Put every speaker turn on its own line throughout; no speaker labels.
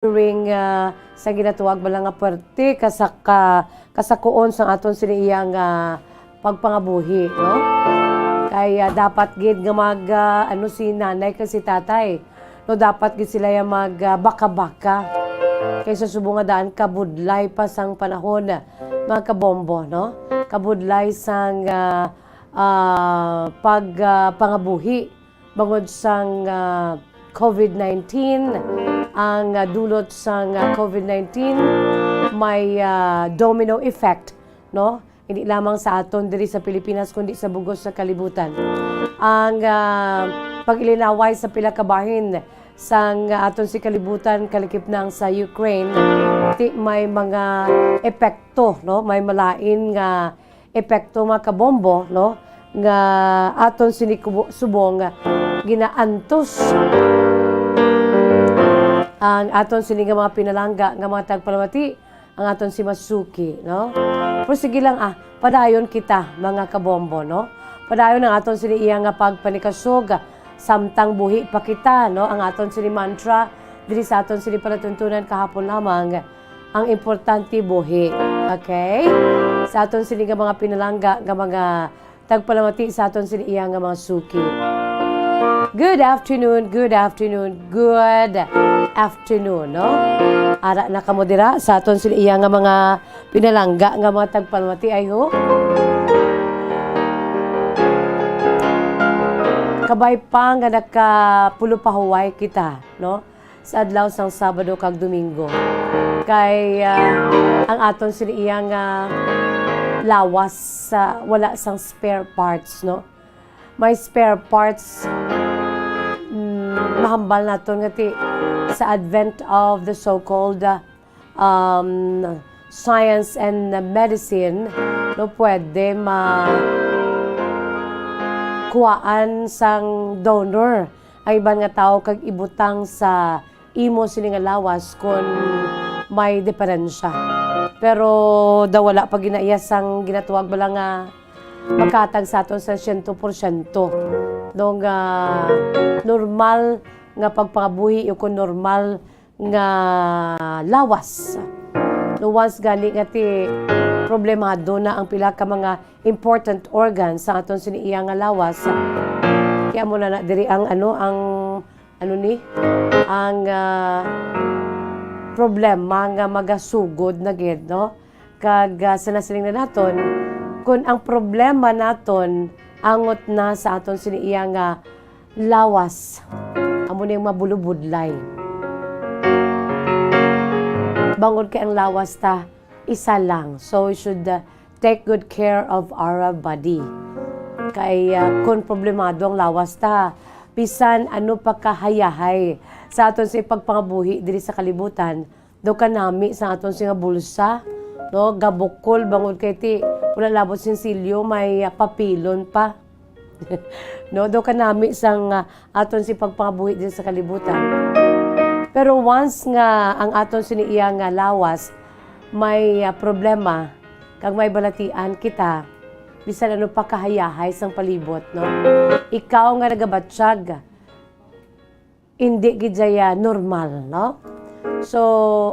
during sa ginatuwag ba lang nga puwerte kasakuon sa aton siniyang pagpangabuhi, no? Kaya dapat gid nga mag ano si nanay kasi tatay, no, dapat gid sila ya mag baka-baka kaysa subong nga daan kabudlay pa sang panahon mga kabombo, no? Kabudlay sang pangabuhi bangod sang COVID-19. Ang dulot sang COVID-19 may domino effect, no? Hindi lamang sa aton diri sa Pilipinas kundi sa bugos sa kalibutan. Ang pag-ilinaway sa pila ka bahin sang aton si kalibutan kalikip nang sa Ukraine, may mga epekto, no? May malain nga epekto mga kabombo, no? Nga aton subong ginaantos ang aton sini nga mga pinalangga nga mga tagpalamati ang aton si Masuki, no? Pero sige lang padayon kita mga kabombo, no? Padayon ang aton sini iya nga pagpanikasog samtang buhi pa kita, no? Ang aton sini mantra diri sa aton sini palatuntunan kahapon lamang ang importante buhi. Okay? Sa aton sini nga mga pinalangga nga mga tagpalamati sa aton sini iya nga mga suki. Good afternoon, good afternoon, good afternoon, no? Ara na kamo dira sa aton sila iya nga mga pinalangga nga mga tagpalmati ay ho. Kabay pa nga nakapulo-pahuway kita, no? Sa adlaw sang Sabado kag Domingo. Kay ang aton sila iya nga lawas wala sang spare parts, no? May spare parts mahambal naton nga ti sa advent of the so-called science and medicine, no, pwede kuhaan sang donor ay iban nga tao kag ibutang sa imo sini nga lawas kung may diferensya. Pero daw wala pa ginaiya sang ginatuwag bala nga makatag sa aton sa 100%. Nung normal nga pagpangabuhi o kung normal nga lawas. No, once gani nga ti problemado na ang pila ka mga important organs sa aton siniiya nga lawas. Kaya mo na diri ang problema nga magasugod na gid, no? Kag sinasiling na naton kung ang problema naton angot na sa aton siniiya nga lawas. Amo na yung mabulubudlay. Bangod kay ang lawas ta, isa lang. So we should take good care of our body. Kay kung problemado ang lawas ta, bisan ano pa kahayahay sa aton sa pagpangabuhi diri sa kalibutan, do kanami sa aton sa bulsa, no, gabukol bangod kay ti wala labot sinsilyo, may papilon pa. No, do kanami sang aton si pagpangabuhi din sa kalibutan. Pero once nga ang aton siniiya nga lawas may problema kag may balatian kita, bisan ano pa kahayahay sang palibot, no? Ikaw nga nagabatsyag, hindi gid jaya normal, no? So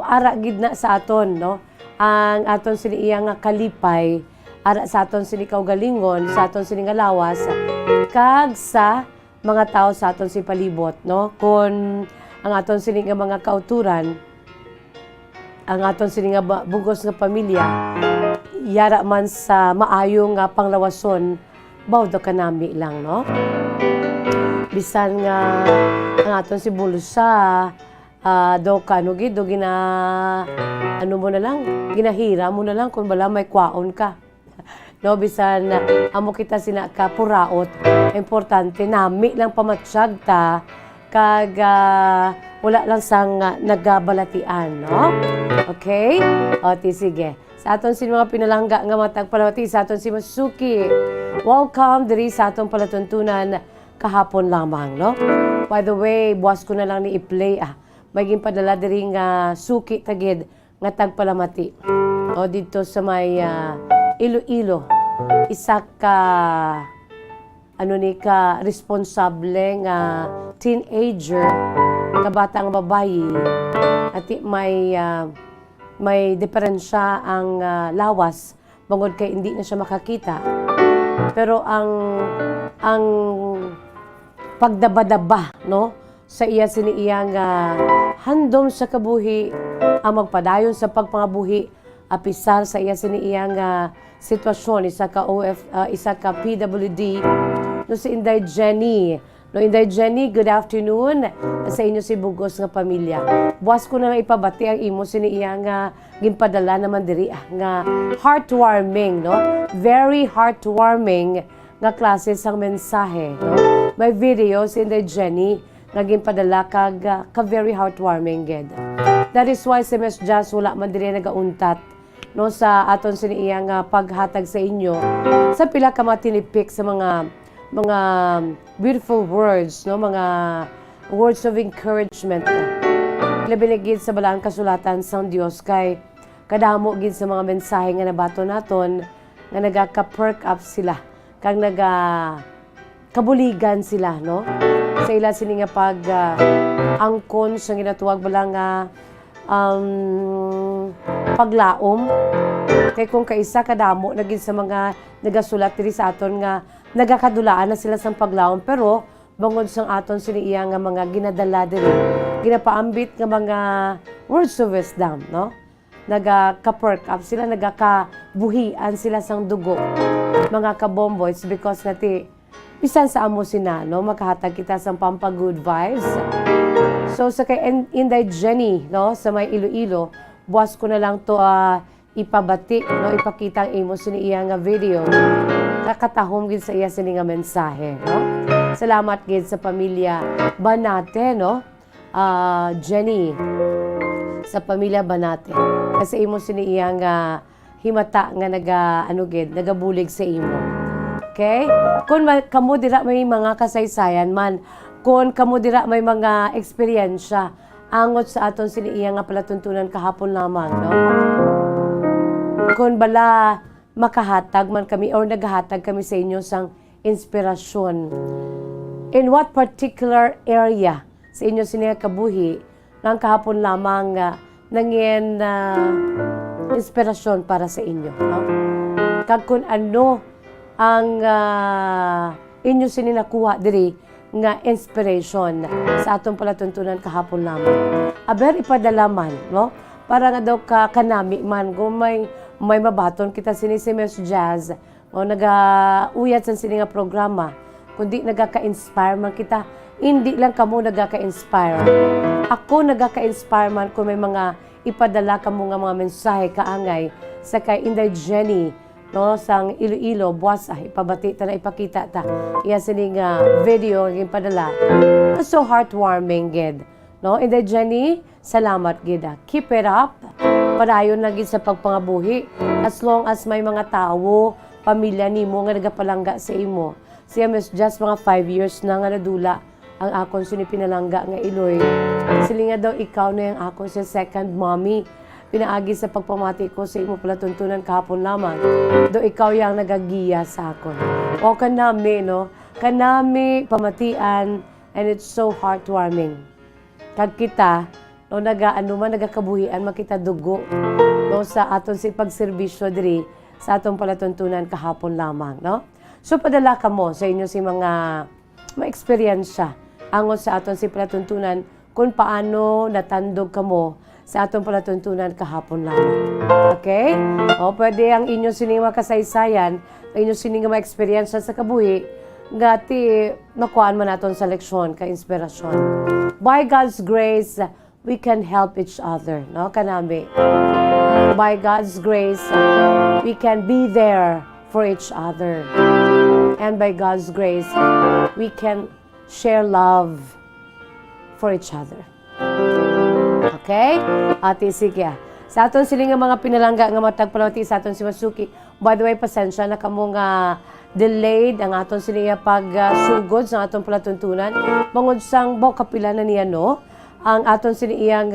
ara gid na sa aton, no? Ang aton siniiya nga kalipay ara sa aton sini kaugalingon, sa aton sini nga lawas kag sa mga tao sa aton si palibot, no? Kung ang aton sini nga mga kauturan, ang aton sini nga bugos nga pamilya yara man sa maayo nga panglawason, bawdo kanami lang, no? Bisan nga ang aton si bulsa do kano gid do ano mo na lang, ginahira mo na lang kung bala may kwaon ka. No, bisan amo kita sina ka puraot, importante nami lang pamatsyag ta kag wala lang sang nagabalatian, no? Okay? O ti sige. Sa aton sin mga pinalangga nga matagpalawati sa aton si Masuki. Welcome diri sa aton palatuntunan kahapon lamang, no? By the way, buwas ko na lang ni i-play may ginpadala diri nga suki tagid nga tagpalamati. O dito sa may Iloilo, isa ka responsable nga teenager kabatang babayi at may diferensya ang lawas bangod kay hindi na siya makakita. Pero ang pagdabadaba no sa iya siniiyang handom sa kabuhi ang magpadayon sa pagpangabuhi apisar sa iya siniiyang sitwasyon isa ka PWD no si Inday Jenny. No, Inday Jenny, good afternoon sa inyo si Bugos nga pamilya. Buwas ko na lang ipabati ang imo siniiya nga ginpadala naman diri nga heartwarming, no? Very heartwarming nga klase sang mensahe, no? May video si Inday Jenny nga ginpadala ka very heartwarming gid. That is why si Ms. Jazz wala man diri nagauntat no sa aton siniiya nga paghatag sa inyo sa pila ka matinipik sa mga beautiful words, no? Mga words of encouragement. Labi na gid sa balaan kasulatan sang Dios kay kadamo gid sa mga mensahe nga nabato naton nga nagaka-perk up sila kag kabuligan sila, no? Sa ila sini nga pag angkon sa ginatuwag bala nga paglaom kay kung kaisa kadamo na gid sa mga nagasulat diri sa aton nga nagakadulaan na sila sa paglaom pero bangod sang aton siniiya nga mga ginadala diri ginapaambit nga mga words of wisdom, no? Nagaka-perk up sila, nagakabuhian sila sang dugo mga kabomboys because nati bisan sa amo sina, no? Makahatag kita sang good vibes. So sa kay Inday Jenny, no? Sa may Iloilo, buwas ko na lang to ipabati, no? Ipakita ang imo siniiya nga video kakatahom gid sa iya sini nga mensahe, no? Salamat gid sa pamilya Banate, no? Jenny sa pamilya Banate kasi imo sini iya nga himata nga nagabulig sa imo. Okay? Kung kamo dira may mga kasaysayan man, kung kamo dira may mga eksperyensya angot sa aton sini iya nga palatuntunan kahapon lamang, no? Kung bala makahatag man kami or naghahatag kami sa inyo sang inspirasyon. In what particular area sa inyo siniya kabuhi ng kahapon lamang nangyen inspirasyon para sa inyo, no? Kag kung ano ang inyo sini nakuha diri nga inspiration sa atong palatuntunan kahapon lamang. Aber ipadala man, no? Para nga daw kanami man kung may mabaton kita sini si Ms. Jazz o nagauyat sa sini nga programa kundi nagaka-inspire man kita, hindi lang kamo nagaka-inspire, ako nagaka-inspire man kung may mga ipadala kamo nga mga mensahe kaangay sa kay Inday Jenny, no? Sang Iloilo buwas ipabati ta na ipakita ta iya sini nga video nga ipadala so heartwarming gid, no? Inday Jenny, salamat gid. Keep it up. Padayon na gid sa pagpangabuhi as long as may mga tawo pamilya nimo nga nagapalangga sa imo. Siya Ms. Just mga 5 years na nga nadula ang akon sini pinalangga nga Iloy. Sili nga daw ikaw na yung akon sa second mommy. Pinaagi sa pagpamati ko sa imo palatuntunan kahapon lamang. Do ikaw yang nagagiya sa akon. O kanami, no? Kanami pamatian and it's so heartwarming. Kag kita no nagakabuhian makita dugo no sa aton si pagserbisyo diri sa atong palatuntunan kahapon lamang, no? So padala kamo sa inyo si mga ma-eksperyensya angon sa aton si palatuntunan kung paano natandog kamo sa atong palatuntunan kahapon lamang. Okay? O pwede ang inyo sini makasaysayan, inyo sini nga ma-eksperyensya sa kabuhi ngati nakuan man naton sa leksyon ka inspirasyon. By God's grace we can help each other, no? Kanami. By God's grace, we can be there for each other. And by God's grace, we can share love for each other. Okay? Ate, sige. Sa aton sila nga mga pinalangga nga matagpalawati sa aton si Masuki. By the way, pasensya na kamo nga delayed ang aton sila pagsugod sa aton palatuntunan. Bangod sang kapila na niya, no? Ang aton siniyang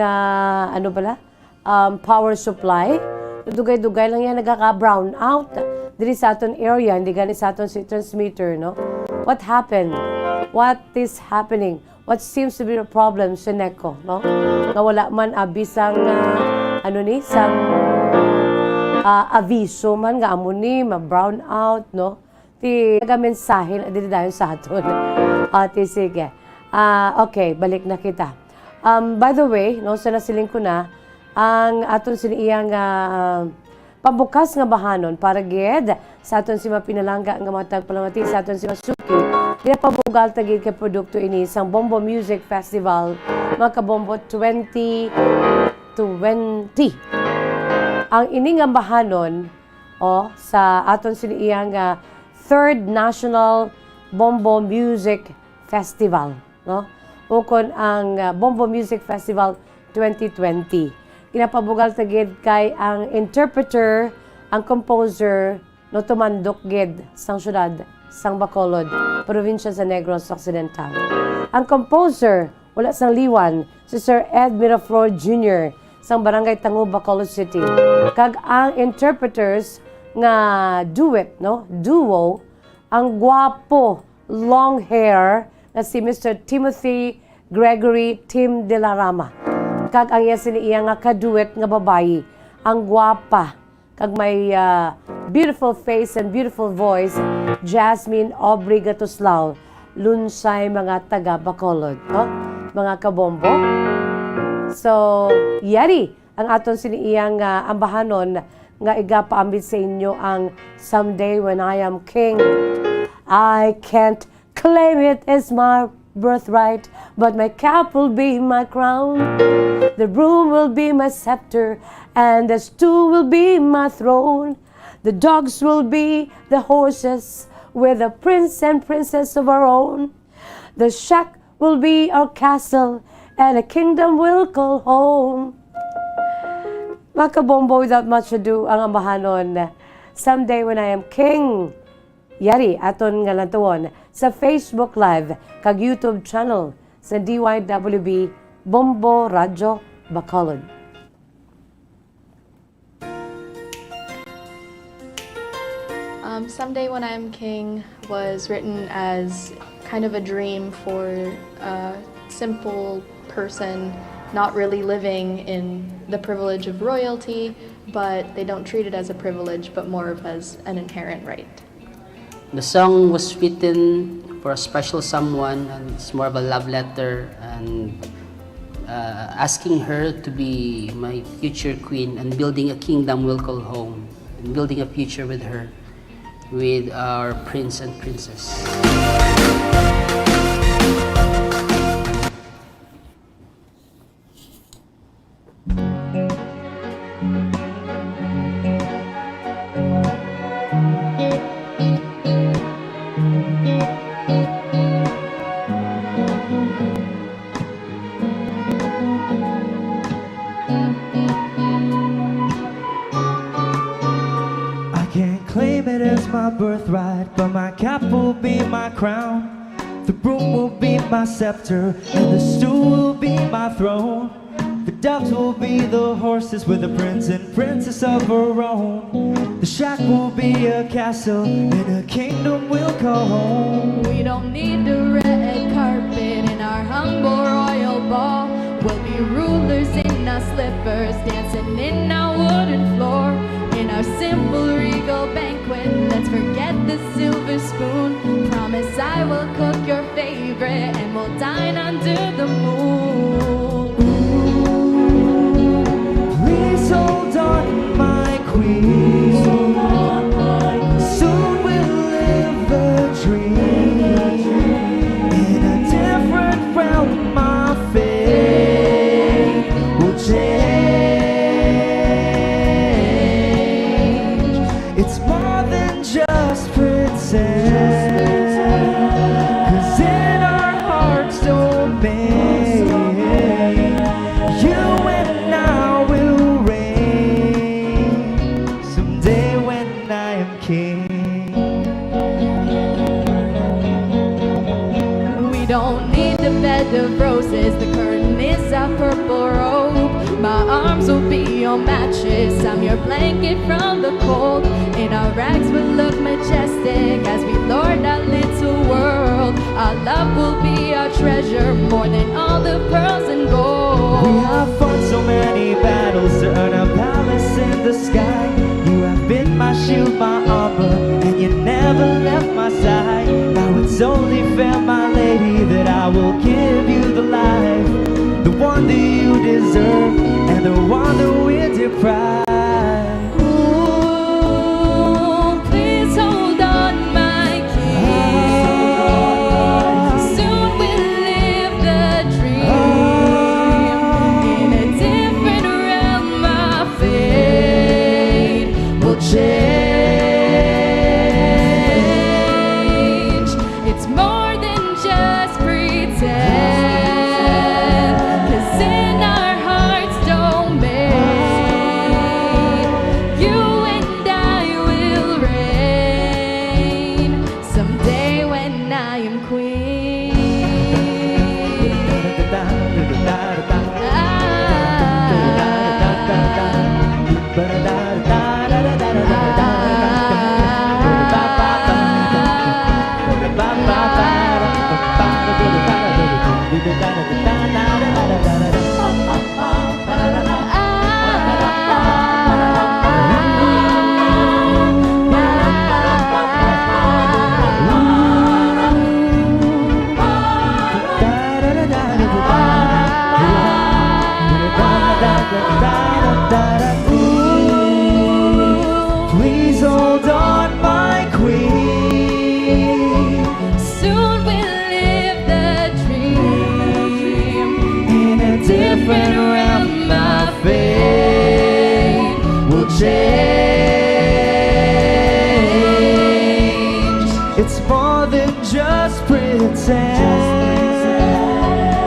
power supply. Dugay-dugay lang yan nagaka-brown out diri sa aton area, hindi gani sa aton si transmitter, no? What happened? What is happening? what seems to be the problem sa Neko, no? Nga wala man bisang sang aviso man nga amo ni ma-brown out, no? Ti mensahe na dili dayon sa aton. Ti sige. Okay, balik na kita. By the way, no, sa nasiling ko na ang aton siniyang pabukas nga bahanon para gid sa aton si mapinalangga nga matag palamati sa aton si Masuki. Diya pabugal tagid kay produkto ini sang Bombo Music Festival mga kabombo 2020. Ang ini nga bahanon sa aton siniyang Third National Bombo Music Festival, no? Ukon ang Bombo Music Festival 2020. Ginapabugal tagid kay ang interpreter, ang composer, no tumandok gid sang syudad sang Bacolod, probinsya sa Negros Occidental. Ang composer, wala sang liwan, si Sir Ed Miraflor Jr. sang Barangay Tangu, Bacolod City. Kag ang interpreters nga duet, no, duo, ang gwapo, long hair na si Mr. Timothy Gregory Tim de la Rama. Kag ang iya nga kaduet nga babayi, ang gwapa, kag may beautiful face and beautiful voice, Jasmine Aubrey Gatuslao, lunsay mga taga Bacolod, no? Mga kabombo. So, yari ang aton siniyang ambahanon nga igapaambit sa inyo ang Someday When I Am King. I can't claim it as my birthright, but my cap will be my crown. The broom will be my scepter, and the stool will be my throne. The dogs will be the horses, we're the prince and princess of our own. The shack will be our castle, and a kingdom we'll call home. Makabombo, without much ado, ang ambahanon, Someday When I Am King. Yari, aton nga lantuon sa Facebook Live kag YouTube channel sa DYWB Bombo Radyo Bacolod.
Someday When I Am King was written as kind of a dream for a simple person not really living in the privilege of royalty, but they don't treat it as a privilege, but more of as an inherent right.
The song was written for a special someone, and it's more of a love letter, and asking her to be my future queen and building a kingdom we'll call home, and building a future with her, with our prince and princess.
Claim it as my birthright, but my cap will be my crown. The broom will be my scepter, and the stool will be my throne. The dogs will be the horses, with the prince and princess of our own. The shack will be a castle, and a kingdom we'll call home.
We don't need a red carpet in our humble royal ball. We'll be rulers in our slippers, dancing in our wooden floor. In our simple regal banquet, let's forget the silver spoon. Promise I will cook your favorite, and we'll dine under the moon.
Ooh, please hold on, my queen. Soon we'll live a dream. In a different realm, my fate will change. It's more than just princess, 'cause in our hearts domain, you and I will reign. Someday when I am king.
We don't need the bed of roses, the curtain is our purple robe. My arms will be your mattress, I'm your blanket from the cold. And our rags will look majestic as we lord our little world. Our love will be our treasure, more than all the pearls and gold.
We have fought so many battles to earn a palace in the sky. You have been my shield, my armor, and you never left my side. Now it's only fair, my lady, that I will give you the life, the one that you deserve, and the one that we're deprived.
Ooh, please hold on, my king. Soon we'll live the dream. In a different realm, my fate will change. It's more than just pretend, 'cause in our hearts domain, you and I will reign someday when I am queen.
Please hold on, my queen.
Soon we'll live the dream.
In a different realm, my fate will change. It's more than just pretend.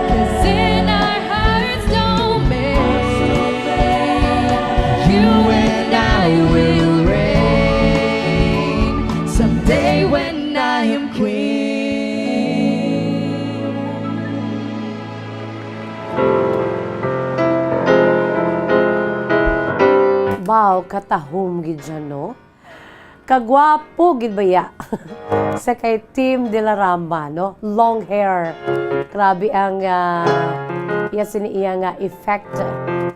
'Cause in our hearts domain, you and I will reign someday when I am queen.
Wow, katahom gid dyan, no? Kagwapo gid baya. Sa kay Team De La Ramba, no? Long hair. Grabe ang iya siniiya nga effect.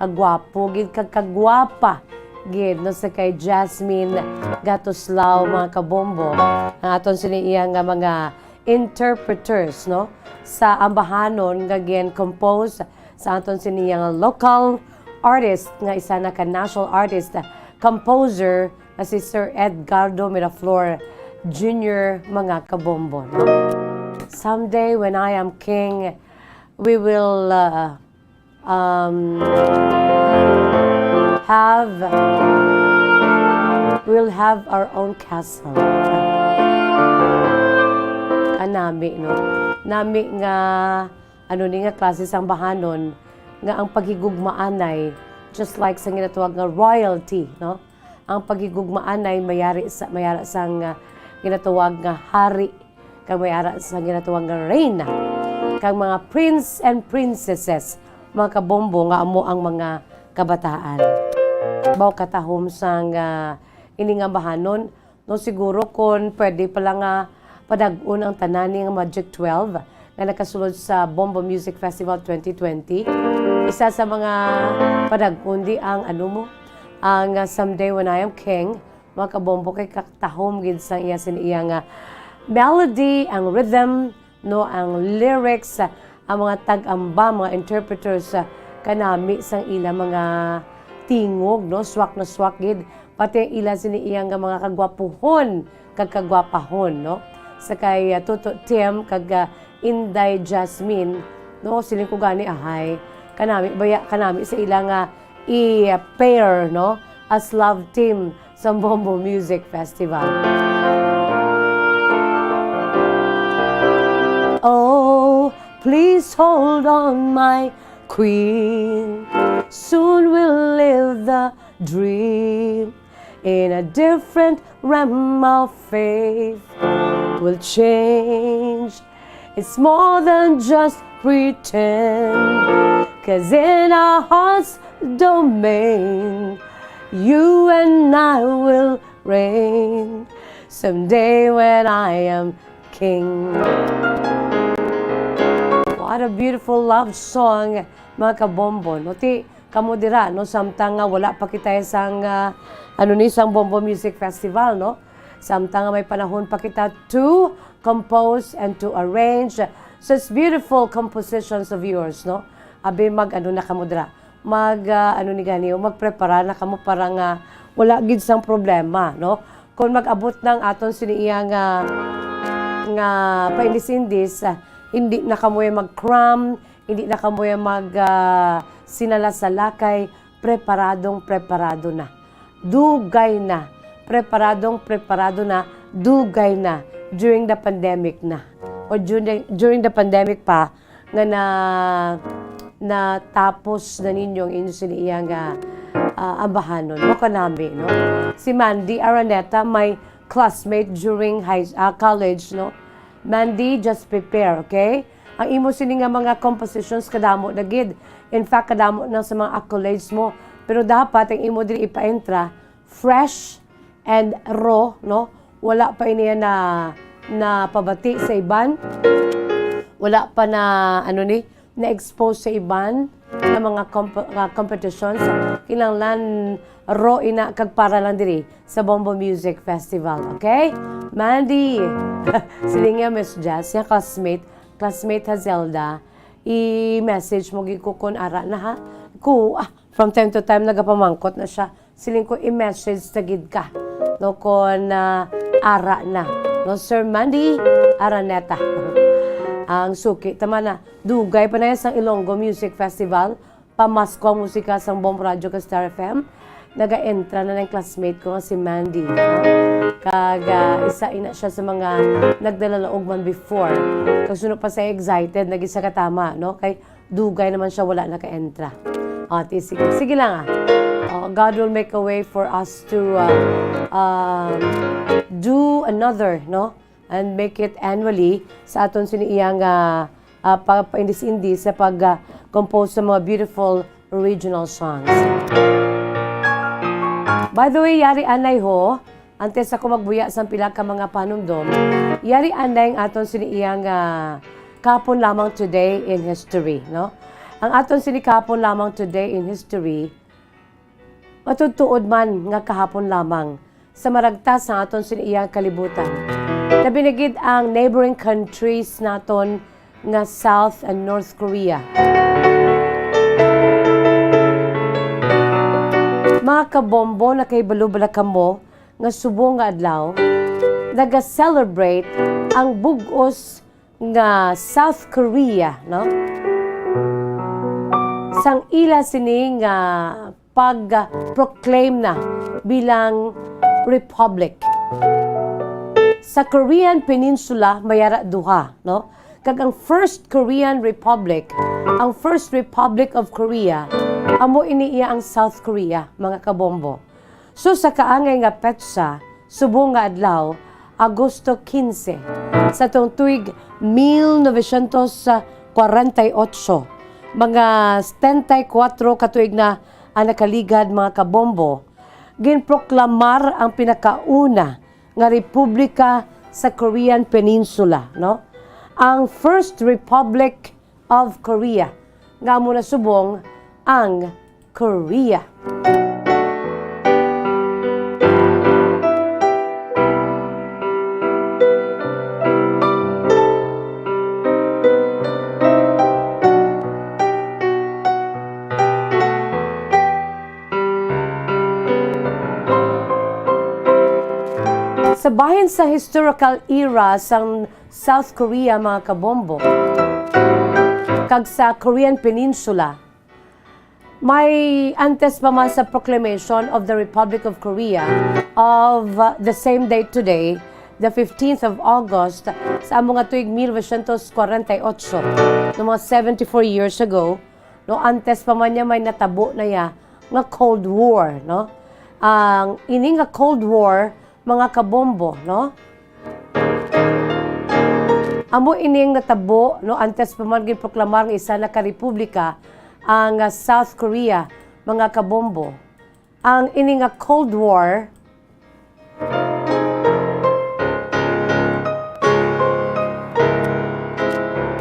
Kagwapo gid kagwapa gid no sa kay Jasmine Gatoslao mga kabombo. Ang aton siniiya nga mga interpreters, no? Sa ambahanon nga gen compose sa aton siniiya nga local artist nga isa na ka national artist, composer na si Sir Edgardo Miraflor Jr. mga kabombo. No? Someday when I am king, we will we'll have our own castle. Kanami, no? Nami nga ano ni nga klase sang bahanon nga ang paghigugmaanay just like sa ginatawag nga royalty, no? Ang paghigugmaanay mayara sang ginatawag nga hari, kag mayara sang ginatawag nga reyna, kag mga prince and princesses, mga kabombo nga amo ang mga kabataan. Baw katahom sang ini nga bahanon, no siguro kon pwede pala nga padag-on ang tanani nga Magic 12 nga nakasulod sa Bombo Music Festival 2020. Isa sa mga padag-on di ang ano mo, ang Someday When I Am King, mga kabombo kay katahom gid sang iya siniya nga melody, ang rhythm, no, ang lyrics, ang mga tag-amba, mga interpreters kanami sang ila mga tingog, no, swak na swak gid, pati ila siniya nga mga kagwapuhon, kagkagwapahon, no, sa kay Tuto Tim kag Inday Jasmine, no, siling ko gani ahay kanami baya kanami sa ila nga i-pair, no, as love team sa Bombo Music Festival. Oh, please hold on, my queen. Soon we'll live the dream. In a different realm of faith will change. It's more than just pretend. 'Cause in our hearts domain. You and I will reign someday when I am king. What a beautiful love song, mga kabombo. No, ti, kamo dira, no, samtang nga wala pa kita isang, isang Bombo Music Festival, no? Samtang nga may panahon pa kita to compose and to arrange such beautiful compositions of yours, no? Abi na kamo dira. Magprepara na kamo para nga wala gid sang problema, no? Kung mag-abot ng aton siniya nga paindis-indis, hindi na kamoy mag-cram, hindi na kamoy sinalasalakay, preparado na. Dugay na. Preparado na, dugay na during the pandemic na. O during the pandemic pa, nga na tapos na ninyong inyo siniya nga ambahanon. No kanami, no? Si Mandy Araneta, my classmate during college, no? Mandy, just prepare, okay? Ang imo sini nga mga compositions kadamo na gid. In fact, kadamo na sa mga accolades mo. Pero dapat ang imo diri ipa-entra fresh and raw, no? Wala pa iniya na pabati sa iban. Wala pa na na-expose sa iban na mga competitions. Kinanglan raw ina kag para lang diri sa Bombo Music Festival, okay? Mandy, sili nga Miss Jazz, yung classmate Hazelda, i-message mo gikukon ara na ha. From time to time nagapamangkot na siya. Siling ko i-message tagid ka. No, kon ara na. No, Sir Mandy Araneta. Ang suki, tama na. Dugay pa na yan sa Ilonggo Music Festival. Pamasko ang musika sa Bombo Radio ka Star FM. Naga-entra na ng classmate ko nga si Mandy. No? Isa ina siya sa mga nagdalalaog man before. Kasunod pa sa excited, nag-isa ka tama. No? Kay dugay naman siya, wala naka-entra. Sige lang God will make a way for us to do another, no? And make it annually sa aton siniyang paindis-indis sa pag-compose sa mga beautiful original songs. By the way, yari anay ho, antes ako magbuya sa pila ka mga panumdom, yari anay ang aton siniyang kapon lamang today in history, no? Ang aton sinikapon lamang today in history, matutuod man nga kahapon lamang sa maragtas sa aton siniyang kalibutan. Nabinigid ang neighboring countries naton nga South and North Korea. Mga kabombo na kay balubalakan mo nga subong nga adlaw, naga-celebrate ang bugos nga South Korea, no? Sang ila sini nga pag-proclaim na bilang republic. Sa Korean Peninsula, mayara duha, no? Kag ang First Korean Republic, ang First Republic of Korea, amo iniiya ang South Korea, mga kabombo. So sa kaangay nga petsa, subong nga adlaw, Agosto 15, sa tuong tuig 1948, mga 74 katuig na ang nakaligad, mga kabombo, ginproklamar ang pinakauna nga republika sa Korean Peninsula, no? Ang First Republic of Korea, nga muna subong ang Korea. Sa bahin sa historical era sa South Korea, mga kabombo, kag sa Korean Peninsula, may antes pa man sa proclamation of the Republic of Korea of the same date today, the 15th of August, sa mga tuig 1948, no, mga 74 years ago, no, antes pa man niya may natabo na ya nga Cold War, no? Ang ini nga Cold War, mga kabombo, no? Amo ining natabo, no, antes pa man ginproklamar ng isa na ka-republika ang South Korea mga kabombo, ang ini nga Cold War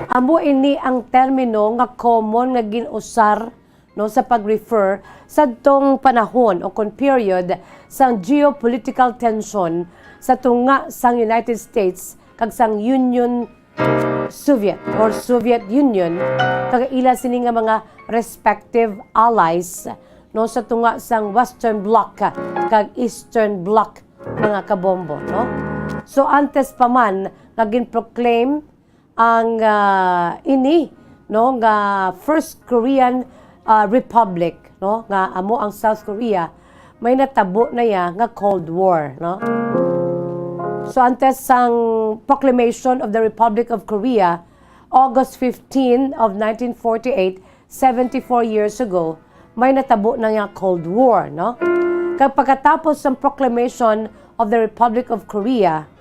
amo ini ang termino nga common nga ginusar no sa pag-refer sa tong panahon o kon period sang geopolitical tension sa tunga sang United States kag sang Union Soviet or Soviet Union kag ila sini nga mga respective allies no sa tunga sang Western Bloc kag Eastern Bloc mga kabombo no. So antes pa man nga ginproclaim ang ini no nga First Korean Republic no nga amo ang South Korea, may natabo na ya nga Cold War no. So antes sang proclamation of the Republic of Korea August 15 of 1948, 74 years ago, may natabo na nga Cold War no. Pagkatapos ng proclamation of the Republic of Korea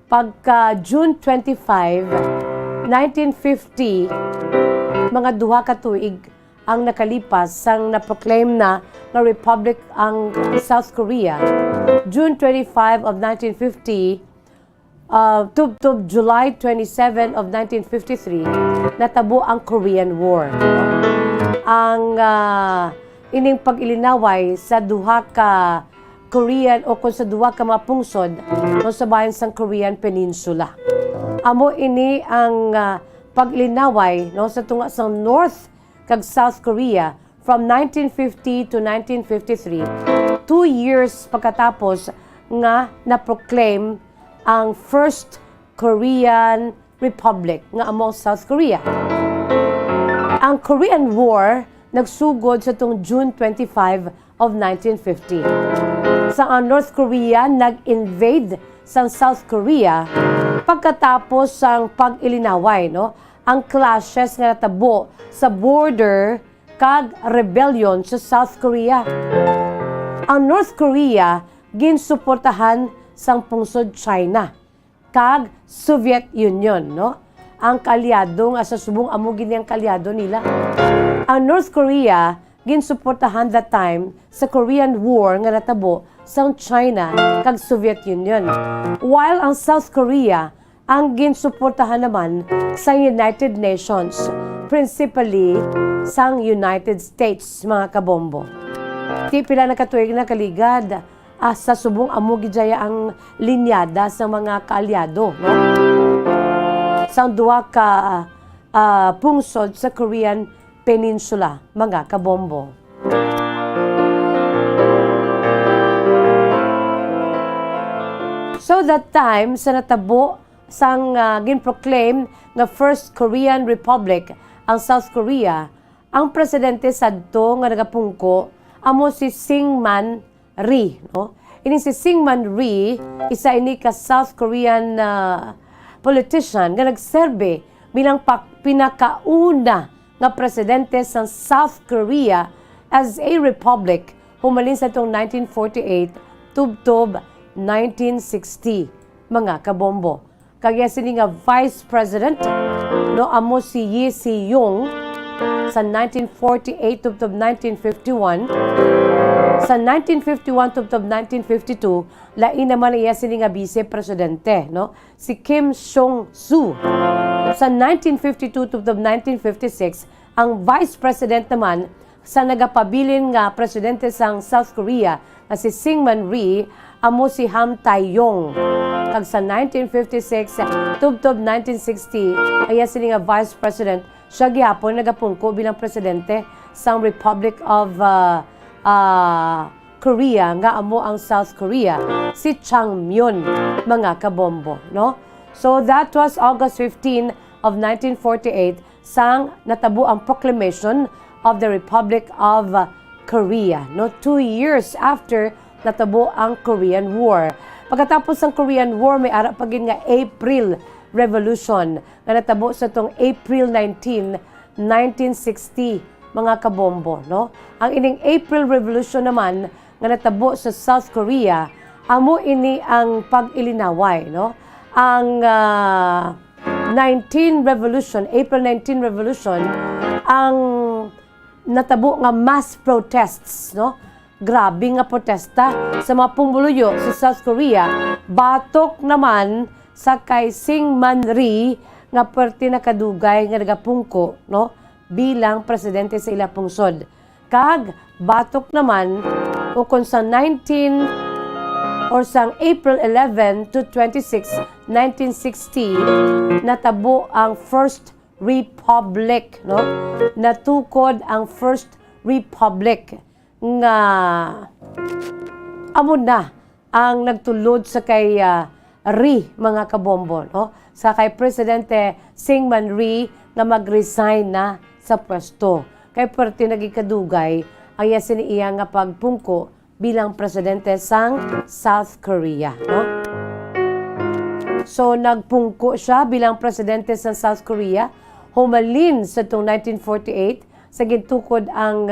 pagka June 25 1950, mga duha ka tuig ang nakalipas sang na-proclaim na republic ang South Korea. June 25 of 1950 to July 27 of 1953, natabo ang Korean War. Ang ining pag-ilinaway sa duha ka Korean o kung sa duha ka mapungsod no, sa bayan sang Korean Peninsula. Amo ini ang paglinaway no sa tunga sa North kag South Korea from 1950 to 1953. 2 years pagkatapos nga na-proclaim ang First Korean Republic nga amo South Korea. Ang Korean War nagsugod sa tung June 25 of 1950. Sa North Korea nag-invade sa South Korea pagkatapos sang pag-ilinaway no ang clashes nga natabo sa border kag rebellion sa South Korea. Ang North Korea ginsuportahan sang pungsod China kag Soviet Union no ang kalyado nga sa subong amo gini ang kalyado nila. Ang North Korea ginsuportahan that time sa Korean War nga natabo sang China kag Soviet Union. While ang South Korea ang ginsuportahan naman sa United Nations, principally sang United States mga kabombo. Ti pila na katuig na kaligad sa subong amo gidaya ang linyada sa mga kaalyado no? Sang duha ka pungsod sa Korean Peninsula mga kabombo. So that time, sa natabo sang ginproclaim nga First Korean Republic ang South Korea, ang presidente sadto nga nagapungko amo si Syngman Rhee no. Ini si Syngman Rhee isa ini ka South Korean politician nga nagserbe bilang pinakauna nga presidente sa South Korea as a republic humalin sa itong 1948 tubtob 1960 mga kabombo. Kaya sini nga Vice President no amo si Lee Si-young sa 1948 tubtob 1951. Sa 1951 tubtob 1952 lain naman iya sini nga Vice Presidente no si Kim Jong-soo. Sa 1952 tubtob 1956 ang Vice President naman sa nagapabilin nga presidente sang South Korea na si Syngman Rhee amo si Ham Tae-yong. Kag sa 1956 tubtob 1960 aya sini nga Vice President siya gihapon nagapungko bilang presidente sang Republic of Korea nga amo ang South Korea si Changmyon mga kabombo no. So that was August 15 of 1948 sang natabo ang proclamation of the Republic of Korea no 2 years after natabo ang Korean War. Pagkatapos ng Korean War may ara pagin nga April Revolution nga natabo sa tong April 19, 1960 mga kabombo no. Ang ining April Revolution naman nga natabo sa South Korea amo ini ang pag-ilinaway no. Ang 19 Revolution, April 19 Revolution ang natabo nga mass protests, no? Grabe nga protesta sa mga pumuluyo sa South Korea. Batok naman sa kay Syngman Rhee nga perti na kadugay nga nagapungko, no? Bilang presidente sa ila pungsod. Kag batok naman ukon sa sang April 11 to 26, 1960, natabo ang First Republic, no? Natukod ang First Republic nga amo na ang nagtulod sa kay Rhee, mga kabombo, no? Sa kay Presidente Syngman Rhee na mag-resign na sa pwesto. Kay perti nagikadugay ang yasin iya nga pagpungko bilang presidente sang South Korea, no? So nagpungko siya bilang presidente sa South Korea, humalin sa itong 1948 sa gintukod ang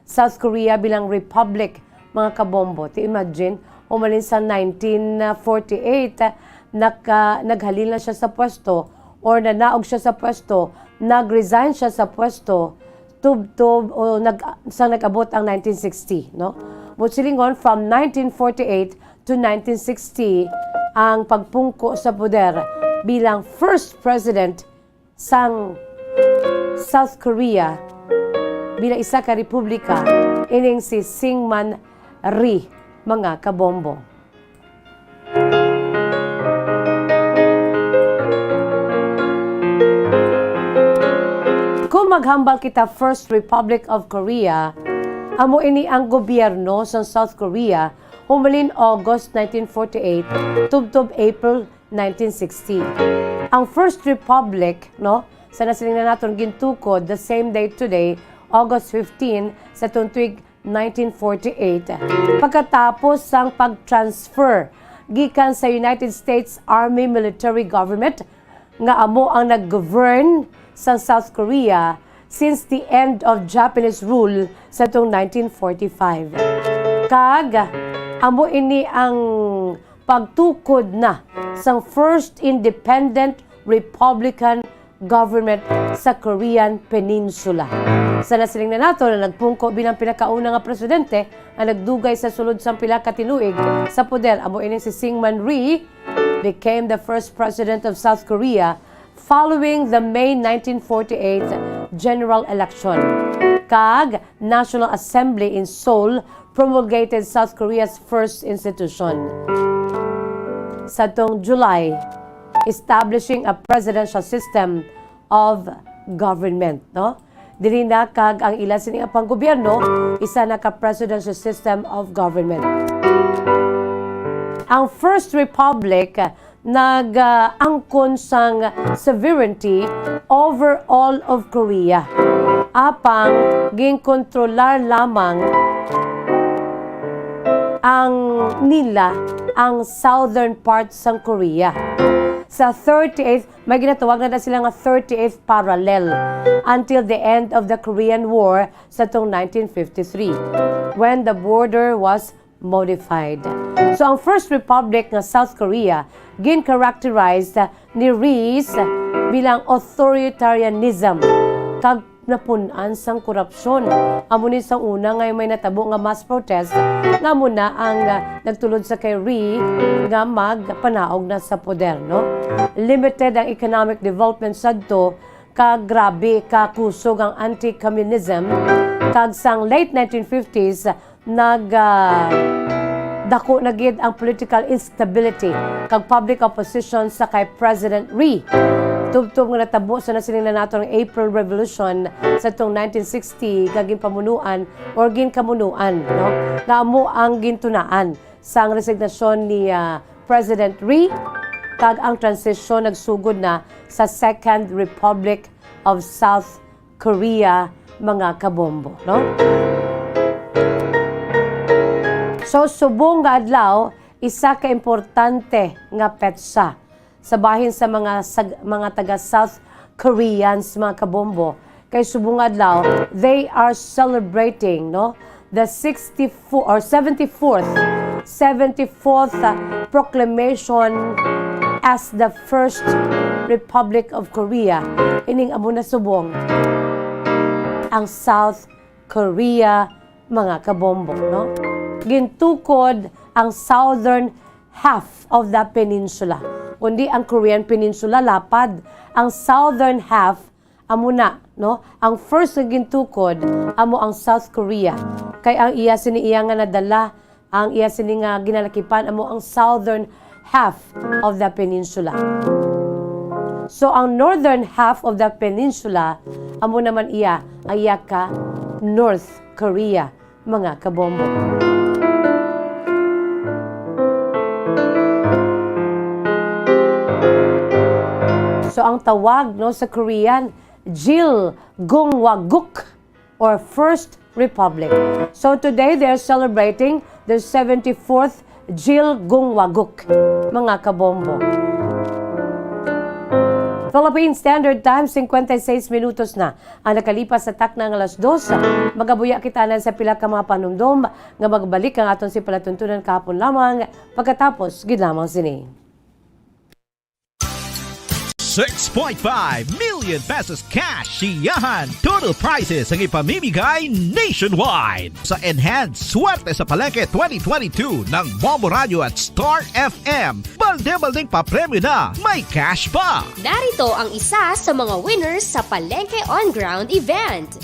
South Korea bilang republic, mga kabombo. Imagine, humalin sa 1948, naghalin na siya sa pwesto or nanaog siya sa pwesto, nag-resign siya sa pwesto, nag-abot ang 1960, no? Silingon, from 1948 to 1960, ang pagpungko sa poder bilang first president sang South Korea bilang isa ka republika, ining si Syngman Rhee, mga kabombo. Kung maghambal kita First Republic of Korea, amo ini ang gobyerno sa South Korea humalin August 1948 tubtob April 1960. Ang First Republic, no, sa nasiling na naton gintukod the same day today, August 15 sa tuig 1948. Pagkatapos sang pag-transfer gikan sa United States Army Military Government nga amo ang nag-govern sa South Korea since the end of Japanese rule sa 1945. Kag amo ini ang pagtukod na sa first independent republican government sa Korean Peninsula. Sa nasiling na nato na nagpungko bilang pinakauna nga presidente ang nagdugay sa sulod sang pila ka tinuig sa poder, amo ini si Syngman Rhee became the first president of South Korea following the May 1948 general election. Kag National Assembly in Seoul promulgated South Korea's first institution. Sa tong July, establishing a presidential system of government, no? Dili na kag ang ila sining pang gobyerno, isa na ka presidential system of government. Ang First Republic nag-angkon sang sovereignty over all of Korea. Apang ginkontrolar lamang ang nila ang southern part sang Korea. Sa 38th, may ginatawag na sila nga 38th parallel until the end of the Korean War sa tong 1953 when the border was modified. So ang First Republic ng South Korea gin-characterized ni Rhee bilang authoritarianism kag napunan sang korupsyon. Amo ni sang una nga may natabo nga mass protest nga muna ang nagtulod sa kay Rhee nga magpanaog na sa poder, no? Limited ang economic development sadto kag grabe ka kusog ang anti-communism kag sang late 1950s dako na gid ang political instability kag public opposition sa kay President Rhee. Tubtob nga natabo sa nasiling na nato ng April Revolution sa tong 1960 kag ginpamunuan or ginkamunuan, no? Nga amo ang gintunaan sang resignasyon ni President Rhee kag ang transition nagsugod na sa Second Republic of South Korea, mga kabombo, no? So subong nga adlaw isa ka importante nga petsa sa bahin sa mga taga South Koreans, mga kabombo. Kay subong adlaw, they are celebrating, no, the 74th proclamation as the First Republic of Korea. Ining amo na subong ang South Korea, mga kabombo, no? Gintukod ang southern half of the peninsula. Kundi ang Korean Peninsula lapad. Ang southern half amo na, no? Ang first na gintukod amo ang South Korea. Kay ang iya sini iya nga nadala, ang iya sini nga ginalakipan amo ang southern half of the peninsula. So ang northern half of the peninsula amo naman iya ang iya ka North Korea, mga kabombo. So ang tawag, no, sa Korean, Jil Gungwaguk, or First Republic. So today they're celebrating their 74th Jil Gungwaguk, mga kabombo. Philippine Standard Time, 56 minutos na ang nakalipas sa takna ng alas 2. Magabuya kita na sa pila ka mga panumdom nga magbalik ang aton si palatuntunan kahapon lamang pagkatapos gid lamang sini.
6.5 million pesos cash siyahan. Total prizes ang ipamimigay nationwide sa Enhanced Swerte sa Palengke 2022 ng Bombo Radio at Star FM. Balde-baldeng papremyo na, may cash pa.
Narito ang isa sa mga winners sa Palengke On Ground event.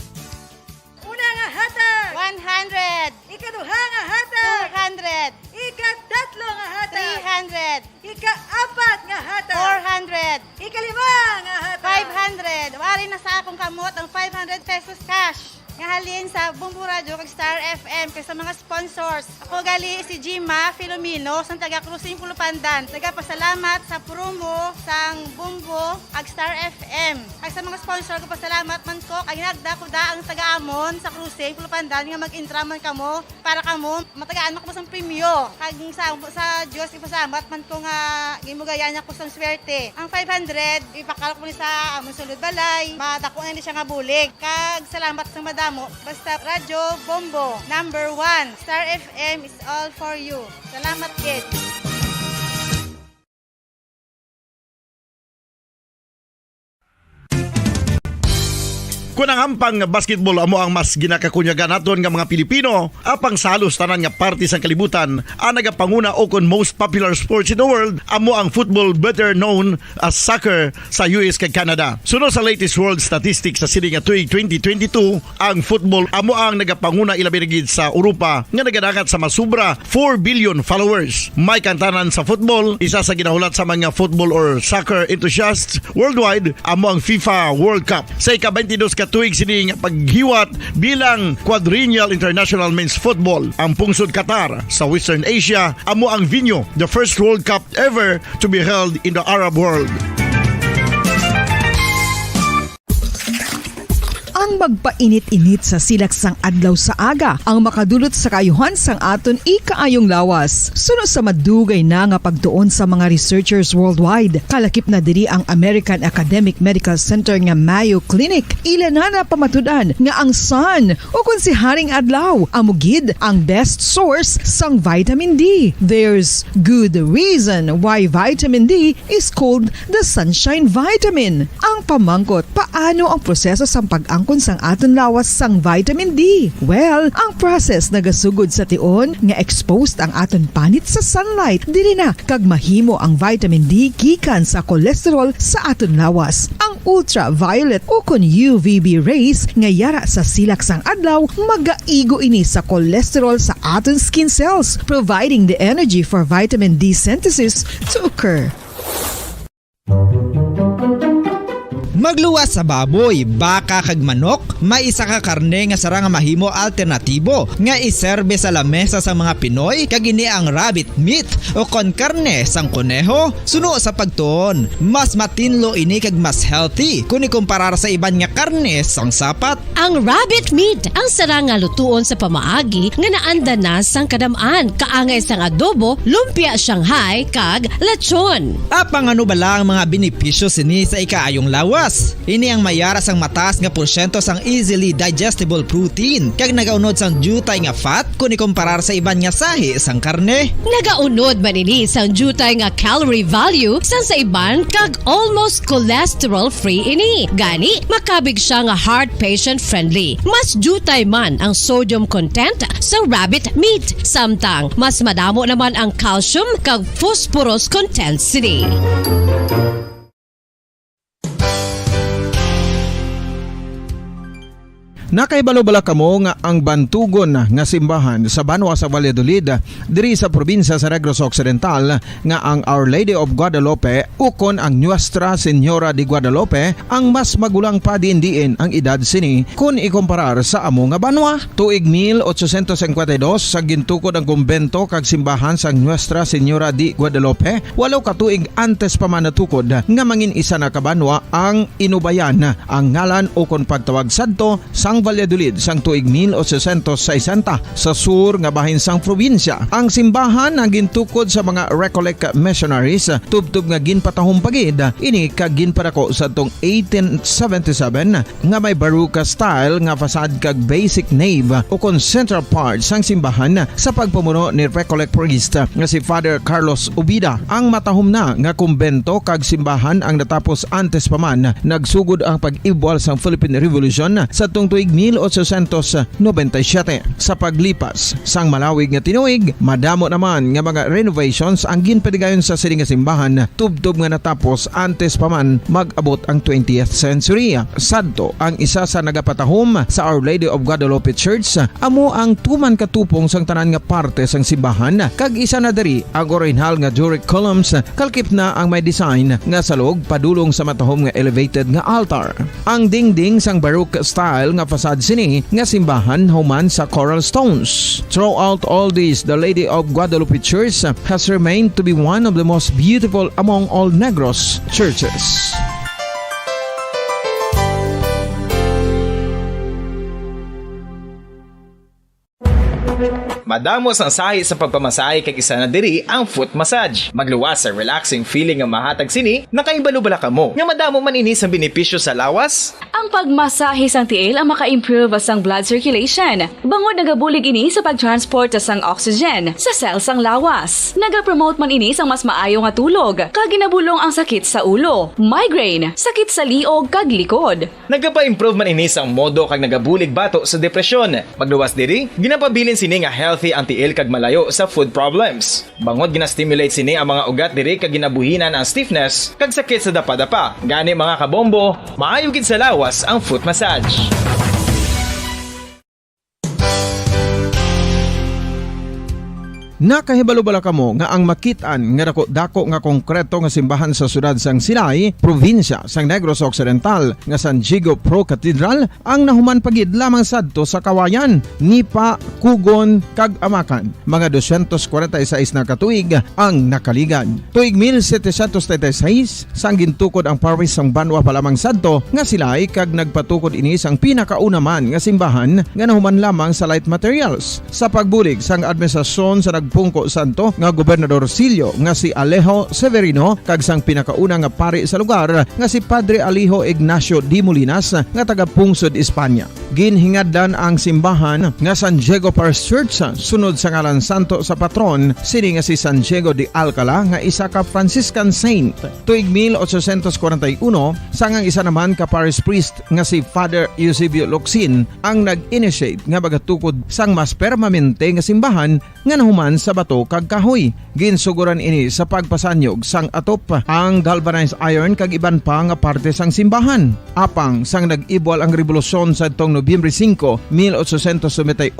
Una nga hatag!
100,
Ikaduha nga hatag!
200,
Ikatatlo nga hatag!
300,
Ikaapat nga hatag!
400,
Ikalima nga hatag!
500. Wari na sa akong kamot ang 500 pesos cash. Nga halin sa Bombo Radio kag Star FM kay sa mga sponsors. Ako gali si Jima Filomeno sa taga Cruising Pulupandan. Nagapasalamat sa promo sang Bombo ag Star FM. Kag sa mga sponsor ko pasalamat man ko kay nagda ko da ang taga-amon sa Cruising Pulupandan nga mag-intra man kamo para kamo matagaan man ko sang premyo. Kag sa Dios ipasalamat man ko nga gimugayan ako sang swerte. Ang 500 ipakalok mo ni sa amon sulod balay. Madako na ni siya nga bulig. Kag salamat sa madam basta Radyo Bombo number 1 Star FM is all for you. Salamat kid.
Kunang ampang basketball amo ang mas ginakakunyagan naton nga mga Pilipino, apang salos tanan nga parte sa kalibutan, ang nagapanguna o kon most popular sports in the world amo ang football, better known as soccer sa US kag Canada. Sunod sa latest world statistics sa sini nga tuig 2022, ang football amo ang nagapanguna ilabi na gid sa Europa nga nagadagat sa masubra 4 billion followers. May kantanan sa football, isa sa ginahulat sa mga football or soccer enthusiasts worldwide amo ang FIFA World Cup. Sa ika-22 ka tuig sini nga paghiwat bilang quadrennial international men's football. Ang pungsod Qatar sa Western Asia amo ang venue, the first World Cup ever to be held in the Arab world.
Ang magpainit-init sa silaksang adlaw sa aga ang makadulot sa kayuhan sang aton ikaayong lawas. Sunod sa madugay na nga pagtuon sa mga researchers worldwide, kalakip na diri ang American Academic Medical Center nga Mayo Clinic. Ila na pamatudan nga ang sun o kung si Haring Adlaw amugid ang best source sang vitamin D. There's good reason why vitamin D is called the sunshine vitamin. Ang pamangkot, paano ang proseso sa pag-angkon sang aton lawas sang vitamin D? Well, ang process nagasugod sa tion nga exposed ang aton panit sa sunlight dili na kag mahimo ang vitamin D gikan sa cholesterol sa aton lawas. Ang ultraviolet o kon UVB rays nga yara sa silak sang adlaw magaigo ini sa cholesterol sa aton skin cells, providing the energy for vitamin D synthesis to occur.
Magluwas sa baboy, baka kag manok, may isa ka karne nga sarang mahimo alternatibo nga iserbe sa lamesa sa mga Pinoy kag ini ang rabbit meat o kon karne sang kuneho. Suno sa pagtuon, mas matinlo ini kag mas healthy kung ikumparar sa iban nga karne sang sapat.
Ang rabbit meat ang sarang nga lutuon sa pamaagi nga naanda na sang kadamaan, kaangay sang adobo, lumpia Shanghai kag lechon.
Apang ano bala ang mga benepisyo sini sa ikaayong lawas? Plus, ini ang mayara sang mataas nga porsyento sang easily digestible protein kag nagaunod sang jutay nga fat kung ikumparar sa iban nga sahi sang karne.
Nagaunod man ini sang jutay nga calorie value sa iban kag almost cholesterol-free ini. Gani, makabig siya nga heart patient friendly. Mas jutay man ang sodium content sa rabbit meat. Samtang, mas madamo naman ang calcium kag phosphorus content sini.
Nakaibalo-bala kamo nga ang bantugon nga simbahan sa Banwa sa Valladolid diri sa probinsya sa Negros Occidental nga ang Our Lady of Guadalupe ukon ang Nuestra Señora de Guadalupe ang mas magulang pa diin ang edad sini kung ikumparar sa amo nga banwa. Tuig 1852 sa gintukod ang kumbento kag simbahan sa Nuestra Señora de Guadalupe, walo ka tuig antes pa man natukod nga mangin isa na kabanwa ang inubayan ang ngalan ukon pagtawag sadto sang Valladolid sang tuig 1860 sa sur nga bahin sang probinsya. Ang simbahan ang gintukod sa mga Recollect missionaries tubtub nga ginpatahong pagid ini kag ginpadako sa tong 1877 nga may baroque style nga fasad kag basic nave o kon central part sang simbahan sa pagpamuno ni Recollect priest nga si Father Carlos Ubida. Ang matahom na nga kumbento kag simbahan ang natapos antes pa man nagsugod ang pag-ibwal sang Philippine Revolution sa tong tuig 1897. Sa paglipas sang malawig nga tinuig, madamo naman nga mga renovations ang ginpadigayon sa sining nga simbahan tubtob nga natapos antes pa man mag-abot ang 20th century. Sadto ang isa sa nagapatahom sa Our Lady of Guadalupe Church amo ang tuman katupong sang tanan nga parte sang simbahan kag isa na diri ang original nga Doric columns kalkip na ang may design nga salog padulong sa matahom nga elevated nga altar. Ang dingding sang baroque style nga fasad sini nga simbahan human sa coral stones. Throughout all this, the Lady of Guadalupe Church has remained to be one of the most beautiful among all Negros churches.
Madamos ang sahi sa pagpamasahe kag isa na diri ang foot massage. Magluwas sa relaxing feeling nga mahatag sini, nakaibalo-bala ka mo. Nga madamo man ini sa benepisyo sa lawas.
Ang pagmasahe sang tiil ang maka-improve sang blood circulation. Bangod nagabulig ini sa pagtransport sang oxygen sa cells sang lawas. Nagapromote man ini sang mas maayo nga tulog, kag ginabulong ang sakit sa ulo, migraine, sakit sa liog kag likod.
Nagapa-improve man ini sang modo kag nagabulig bato sa depresyon. Magluwas diri, ginapabilin sini nga healthy ang tiil kag malayo sa food problems. Bangod gina-stimulate sini ang mga ugat diri kag ginabuhinan ang stiffness kag sakit sa dapa-dapa. Gani mga kabombo, maayo gid sa lawas ang foot massage.
Nakahibalo-bala kamo nga ang makitaan nga dako nga konkreto nga simbahan sa sudad sang Sinay, probinsya sang Negros Occidental nga San Diego Pro Cathedral ang nahuman pagid lamang sadto sa Kawayan, Nipa, Kugon kag Amakan. Mga 246 na katuig ang nakaligan. Tuig 1736 sang gintukod ang parish sang Banwa pa lamang sadto nga Silay kag nagpatukod ini sang pinakauna man nga simbahan nga nahuman lamang sa light materials. Sa pagbulig sang administrasyon sa Pungko Santo nga Gobernador Silio nga si Alejo Severino kag sang pinakauna nga pari sa lugar nga si Padre Alijo Ignacio de Molinas nga taga Pungsod, Espanya. Ginhingad-dan ang simbahan nga San Diego Parish Church sunod sa ngalan santo sa patron sini nga si San Diego de Alcala nga isa ka Franciscan saint. Tuig 1841 sangang isa naman ka parish priest nga si Father Eusebio Locsin ang nag-initiate nga bagatukod sang mas permanente nga simbahan nga nahuman sa bato kag kahoy. Ginsuguran ini sa pagpasanyog sang atop ang galvanized iron kag iban pa nga parte sang simbahan. Apang sang nag-ibwal ang revolusyon sa tong Nobyembre 5, 1898,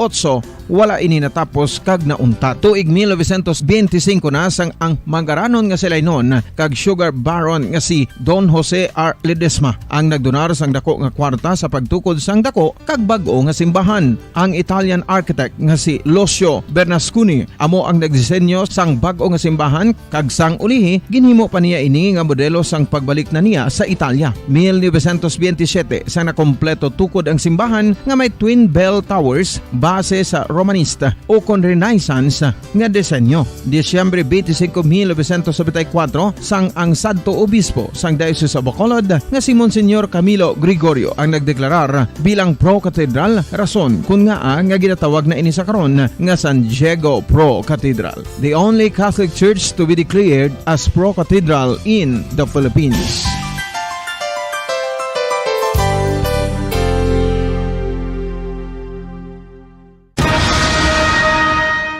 wala ini natapos kag naunta. Tuig 1925 na sang ang mangaranon nga silay noon kag sugar baron nga si Don Jose R. Ledesma ang nagdonar sang dako nga kwarta sa pagtukod sang dako kag bag-o nga simbahan. Ang Italian architect nga si Lucio Bernasconi amo ang nagdisenyo sang bag-o nga simbahan kag sang ulihi ginhimo pa niya ini nga modelo sang pagbalik na niya sa Italia. 1927 sang nakompleto tukod ang simbahan simbahan nga may twin bell towers base sa Romanista o kon Renaissance nga disenyo. Disyembre 25, 1974 sang ang sadto obispo sang Diocese of Bacolod nga si Monsignor Camilo Gregorio ang nagdeklarar bilang pro-cathedral, rason kung nga ginatawag na ini sa karon nga San Diego Pro-Cathedral, the only Catholic church to be declared as pro-cathedral in the Philippines.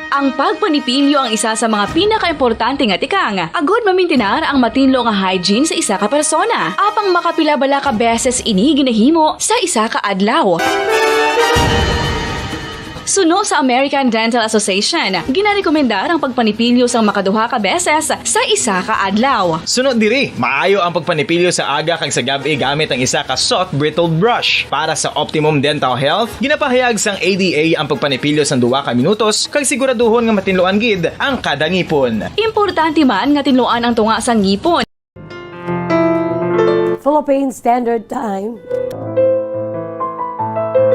Ang pagpanipilyo ang isa sa mga pinaka-importante nga tikang. Agod mamintinar ang matinlo nga hygiene sa isa ka persona. Apang makapilabala ka beses ini ginahimo sa isa ka adlaw. Suno sa American Dental Association, ginarekomendar ang pagpanipilyo sang makaduha ka beses sa isa ka adlaw.
Sunod diri, maayo ang pagpanipilyo sa aga kag sa gabi gamit ang isa ka soft brittled brush. Para sa optimum dental health, ginapahayag sang ADA ang pagpanipilyo sang 2 ka minutos kag siguraduhon nga matinloan gid ang kada ngipon.
Importante man nga tinloan ang tunga sang ngipon.
Philippine Standard Time.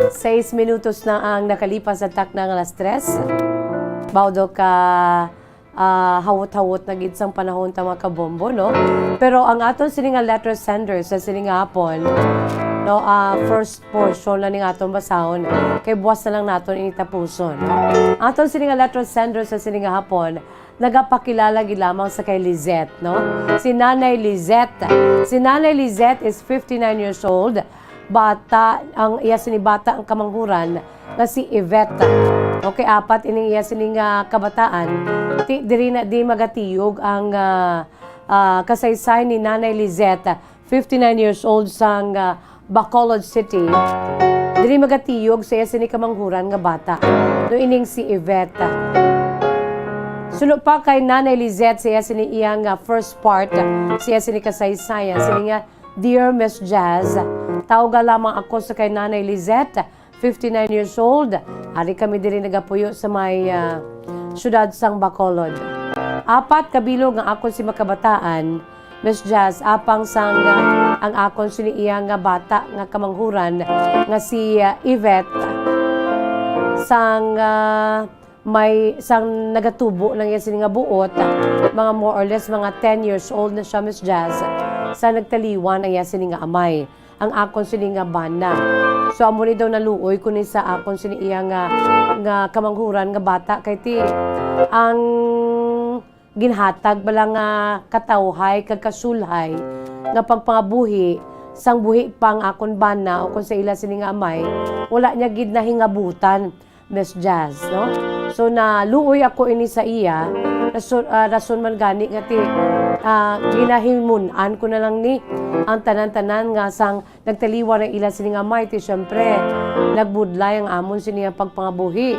6 minutos na ang nakalipas sa tak ng alas 3. Bawdo ka hawot-hawot na gid sang panahon ta mga kabombo, no? Pero ang aton sining letter sender sa sining hapon, no, first portion na ning aton basahon kay buwas na lang naton initapuson, no? Aton sining letter sender sa sining hapon nagapakilala gid lamang sa kay Lizette, no? Si Nanay Lizette. Si Nanay Lizette is 59 years old. Bata, ang iya sini bata ang kamanghuran nga si Yvette. Okay, 4 ining iya sining kabataan. Diri na di magatiyog ang kasaysay ni Nanay Lizette, 59 years old sang Bacolod City. Diri magatiyog sa iya sini kamanghuran nga bata. No ining si Yvette. Sunod pa kay Nanay Lizette sa iya sini iyang first part, siya sini kasaysayan, sini nga Dear Miss Jazz, tawag lamang ako sa kay Nanay Lizette, 59 years old. Ari kami diri nagapuyo sa may syudad sang Bacolod. 4 kabilo nga akon si makabataan, Miss Jazz, apang sang ang akon sini iya nga bata nga kamanghuran nga si Yvette sang may sang nagatubo ng iya sini nga buot, mga more or less mga 10 years old na siya, Miss Jazz. Sa nagtaliwan ang iya sini nga amay, ang akon sini nga bana. So amo ni daw naluoy kunin sa akon sini iya nga kamanghuran nga bata kay ti ang ginhatag bala nga katawhay kag kasulhay nga pagpangabuhi sang buhi pang akon bana o kun sa ila sini nga amay, wala niya gid na hingabutan, Miss Jazz, no? So naluoy ako ini sa iya, rason man gani nga ti ginahimunan ko na lang ni ang tanan-tanan nga sang nagtaliwa ng ila sini nga amay ti syempre nagbudlay ang amon sini nga pagpangabuhi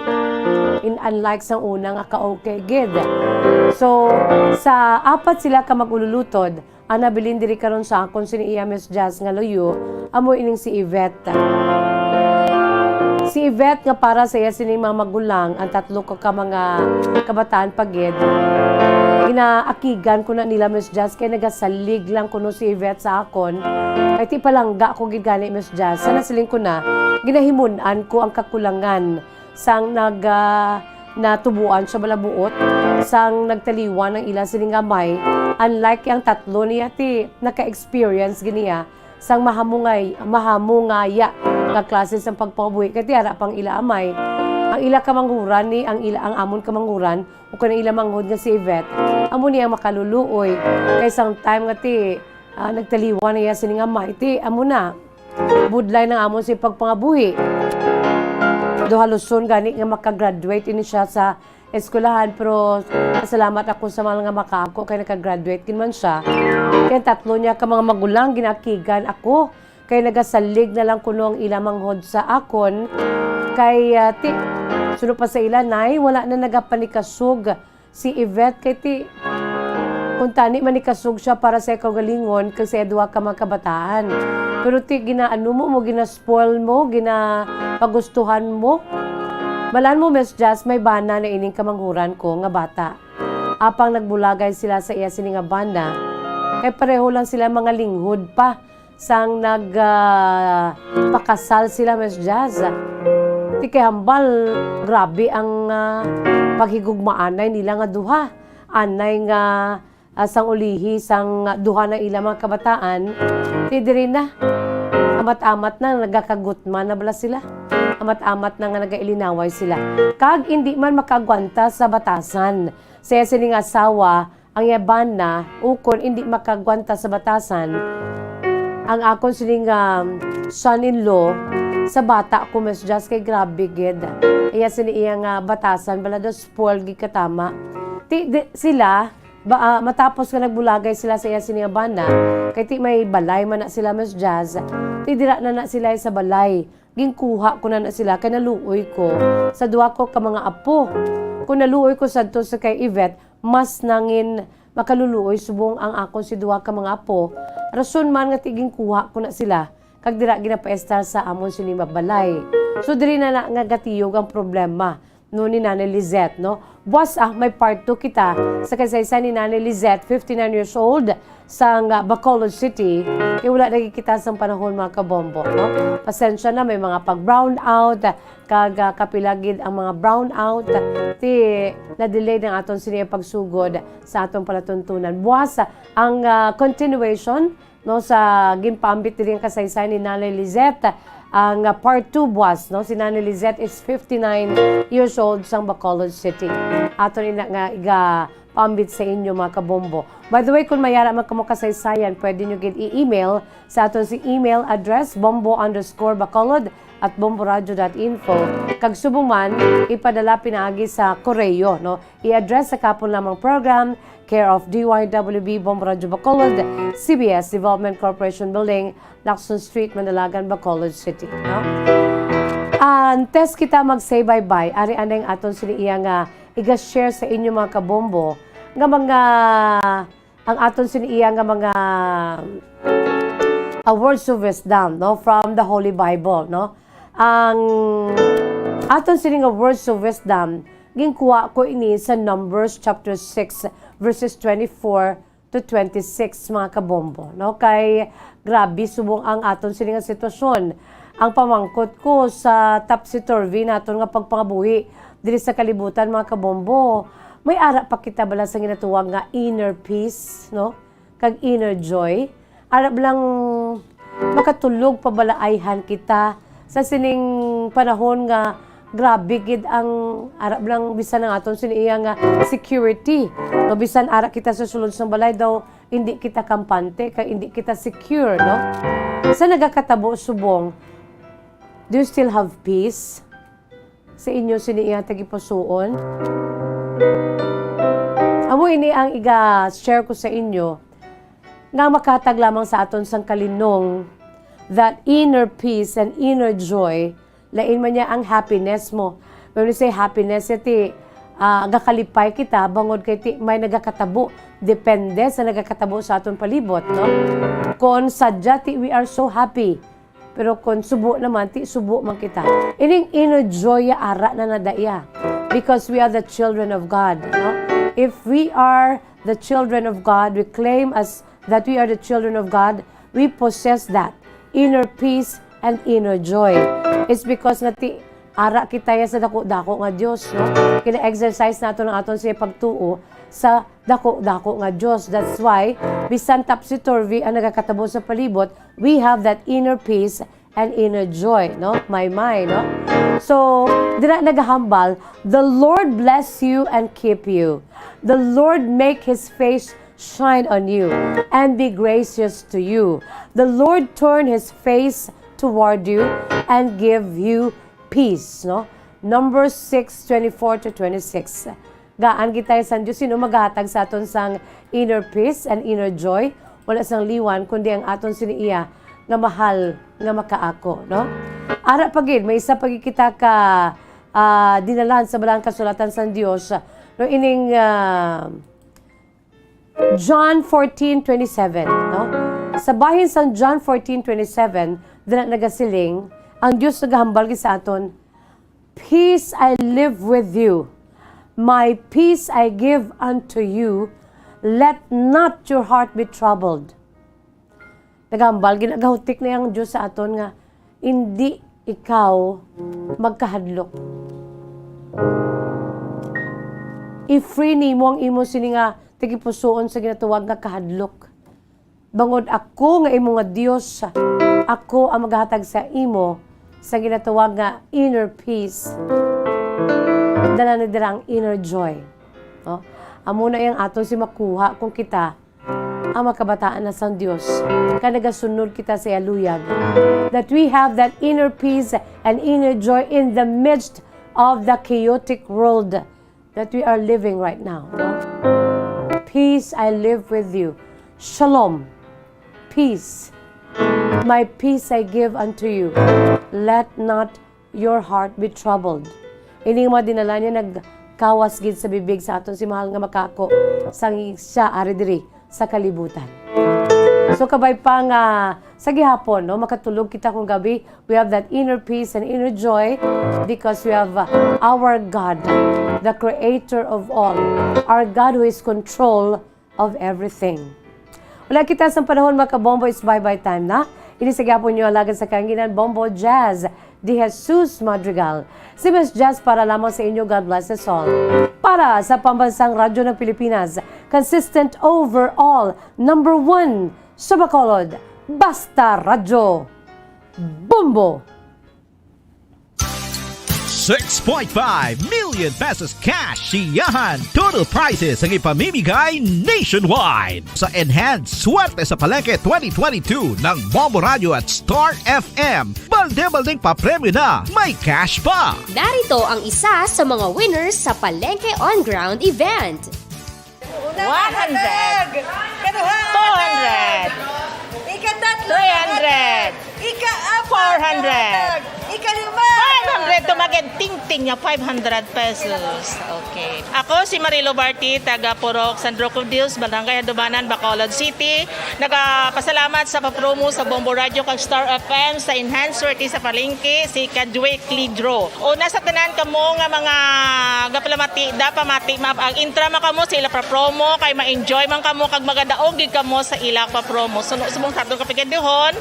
in unlike sang una nga ka-okay gid. So sa 4 sila ka magululutod, anabilin diri karon sa akon sini iya, Miss Jazz, nga loyo amo ining si Yvette. Si Yvette nga para sa iya sini mga magulang ang 3 ka mga kabataan pagid. Ginaakigan ko na nila, Miss Jazz, kay nagasalig lang kuno si Yvette sa akon. Kay ti palangga ko gid gani, Miss Jazz. Sana siling ko na ginahimunan ko ang kakulangan sang natubuan sa balabuot, sang nagtaliwan ng ila sining gamay. Unlike ang 3 niya ti naka-experience ganiya sang mahamungaya nga klase sang pagpabuhi kay ti ara pang ila amay. Ang ila kamanghuran ni ang amon kamanghuran o kanang ila manghod nga si Yvette, amo niya makaluluoy kay sang time nga ti nagtaliwan niya sining amay ti amo na budlay ng amon si pagpangabuhi. Haluson gani nga makagraduate ini siya sa eskwelahan, pero salamat ako sa mga makaako kay nakagraduate kin man siya. Kaya 3 niya ka mga magulang ginakigan ako kay nagasalig na lang kuno ang ila manghod sa akon kay ti sunod pa sa ila nay wala na nagapanikasug si Yvette kay ti kung tani manikasug siya para sa kaugalingon kasi 2 ka mga kabataan. Pero ti ginaano mo ginaspoil mo, ginapagustuhan mo. Malan mo, Miss Jazz, may bana na ining kamanghuran ko nga bata. Apang nagbulagay sila sa iya sini nga bana, kay pareho lang sila mga linghod pa sang pakasal sila Miss Jazz. Ti kay hambal, grabe ang paghigugmaanay nila nga duha. Anay nga sang ulihi, sang duha na ilang mga kabataan, ti diri na. Amat-amat na nagakagutman na bala sila. Amat-amat na nga nagailinaway sila. Kag hindi man makagwanta sa batasan. Saya sining asawa, ang yaban na, ukon hindi makagwanta sa batasan, ang akon sining son-in-law, sa bata ko Miss Just kay grabe gid. Iya sini iyang batasan bala do spoil gi katama. Sila matapos nga nagbulagay sila sa iya sini bana, kay ti may balay man na sila Miss Jazz. Ti dira na sila sa balay. Ginkuha ko na sila kay naluoy ko sa duha ko ka mga apo. Kung naluoy ko sadto sa kay Yvette, mas nangin makaluluoy subong ang akon si duha ka mga apo. Rason man nga tiging kuha ko na sila kag dira ginapaestar sa amon sini mabalay. So diri na nga gatiyog ang problema no ni Nanay Lizette, no? Buwas may part 2 kita sa kasaysayan ni Nanay Lizette, 59 years old, sa Bacolod City. Kaya wala nagkikita sa panahon mga kabombo, no? Pasensya na, may mga pag-brown out, kag kapilagid ang mga brown out, ti na-delay ng aton siniya pagsugod sa atong palatuntunan. Buwas ang continuation, no, sa ginpambit din kasaysayan ni Nanay Lizette, ang part 2 buwas, no? Si Nanay Lizette is 59 years old sa Bacolod City. Ato rin nga pambit sa inyo mga kabombo. By the way, kung mayara man kamo kasaysayan, pwede nyo i-email sa aton si email address bombo_bacolod@bomboradio.info. Kag subong man, ipadala pinaagi sa koreo, no? I-address sa kapon lamang program, care of DYWB Bombo Radio Bacolod, CBS Development Corporation Building, Lacson Street, Mandalagan, Bacolod City, no? Antes kita mag-say bye-bye, ari anay aton sini iya nga iga-share sa inyo mga kabombo nga mga ang aton sini iya nga mga words of wisdom, no, from the Holy Bible, no? Ang aton sini nga words of wisdom ginkuha ko ini sa Numbers chapter 6 verses 24 to 26 mga kabombo, no? Kay grabe subong ang aton sini nga sitwasyon. Ang pamangkot ko sa topsy-turvy naton nga pagpangabuhi diri sa kalibutan mga kabombo, may ara pa kita bala sa ginatuwag nga inner peace, no? Kag inner joy. Ara lang makatulog pabalaayhan kita sa sining panahon nga grabe gid ang ara lang bisan ng aton siniya nga security. No, bisan ara kita sa sulod sa balay daw hindi kita kampante kay hindi kita secure, no? Sa nagakatabo subong, do you still have peace sa inyo siniya tagipusoon? Amo ini ang iga-share ko sa inyo nga makatag lamang sa aton sang kalinong that inner peace and inner joy, lain man niya ang happiness mo. When we say happiness, iti gakalipay kita, bangod kay ti may nagakatabo. Depende sa nagakatabo sa aton palibot, no? Kung sadya ti we are so happy, pero kung subo naman, ti subo man kita. Ining inner joy ara na nadaya because we are the children of God, no? If we are the children of God, we claim as that we are the children of God, we possess that inner peace and inner joy. It's because nati ara kita ya sa dako-dako nga Dios, no? Kina-exercise nato ng aton siya pagtuo sa dako-dako nga Dios. That's why bisan topsy-turvy ang nagakatabo sa palibot, we have that inner peace and inner joy, no? My, no? So, dira nagahambal, the Lord bless you and keep you. The Lord make His face shine on you and be gracious to you. The Lord turn His face toward you and give you peace, no? Numbers 6:24 to 26. Gaan kita sa Diyos, sino maghatag sa aton sang inner peace and inner joy? Wala sang liwan, kundi ang aton siniya nga mahal nga makaako, no? Ara pagid, may isa pagid kita ka dinalan sa balang kasulatan sa Diyos, no? Ining John 14:27, no? Sa bahin sa John 14:27, dina nagasiling, ang Diyos nagahambal sa aton, peace I live with you, my peace I give unto you, let not your heart be troubled, Nagambal, ginagahutik na yung Diyos sa aton nga, hindi ikaw magkahadlok. I-free ni mo ang imo sini nga tigipusoon sa ginatuwag nga kahadlok. Bangod ako nga imo nga Dios, ako ang maghatag sa imo sa ginatuwag nga inner peace. Dala na dira ang inner joy. No? Amo na yung ato si makuha kung kita ang makabataan na sa Diyos. Kaya nagasunod kita sa aluyag. That we have that inner peace and inner joy in the midst of the chaotic world that we are living right now. No? Peace I live with you. Shalom. Peace. My peace I give unto you. Let not your heart be troubled. Ini nga dinala niya nagkawas gid sa bibig sa aton si mahal nga makako sang siya ari diri sa kalibutan. So kabay pa nga sa gihapon, no, makatulog kita kung gabi, we have that inner peace and inner joy because we have our God, the creator of all, our God who is control of everything. Wala kita sa panahon makabombo, it's bye-bye time na. Ini sa gihapon nyo alagan sa kanginan Bombo Jazz de Jesus Madrigal. Si Miss Jazz para lamang sa inyo, God bless us all. Para sa pambansang radyo ng Pilipinas, consistent overall, number 1 sa Bacolod, Basta Radyo, Bombo!
6.5 million pesos cash siyahan. Total prizes ang ipamimigay nationwide sa Enhanced Swerte sa Palengke 2022 ng Bombo Radio at Star FM. Balde-baldeng papremyo na, may cash pa.
Narito ang isa sa mga winners sa Palengke On Ground event.
100, 200, ika-300, 400, ika-5,
500 tumagin ting-ting niya 500 pesos. Okay. Ako si Marilo Barti, taga Purok, San Crocodiles, Barangay Handumanan, Bacolod City. Nagapasalamat sa papromo sa Bombo Radio kag Star FM sa Enhanced Swerte sa Palengke si Kadwe Clidro. Una sa tanan kamo nga mga gapalamati da pamati ang intra man kamo sa ila pa promo kay ma-enjoy man kamo kag magadaog gid kamo sa ila pa promo. Suno subong tatong kapigandihon,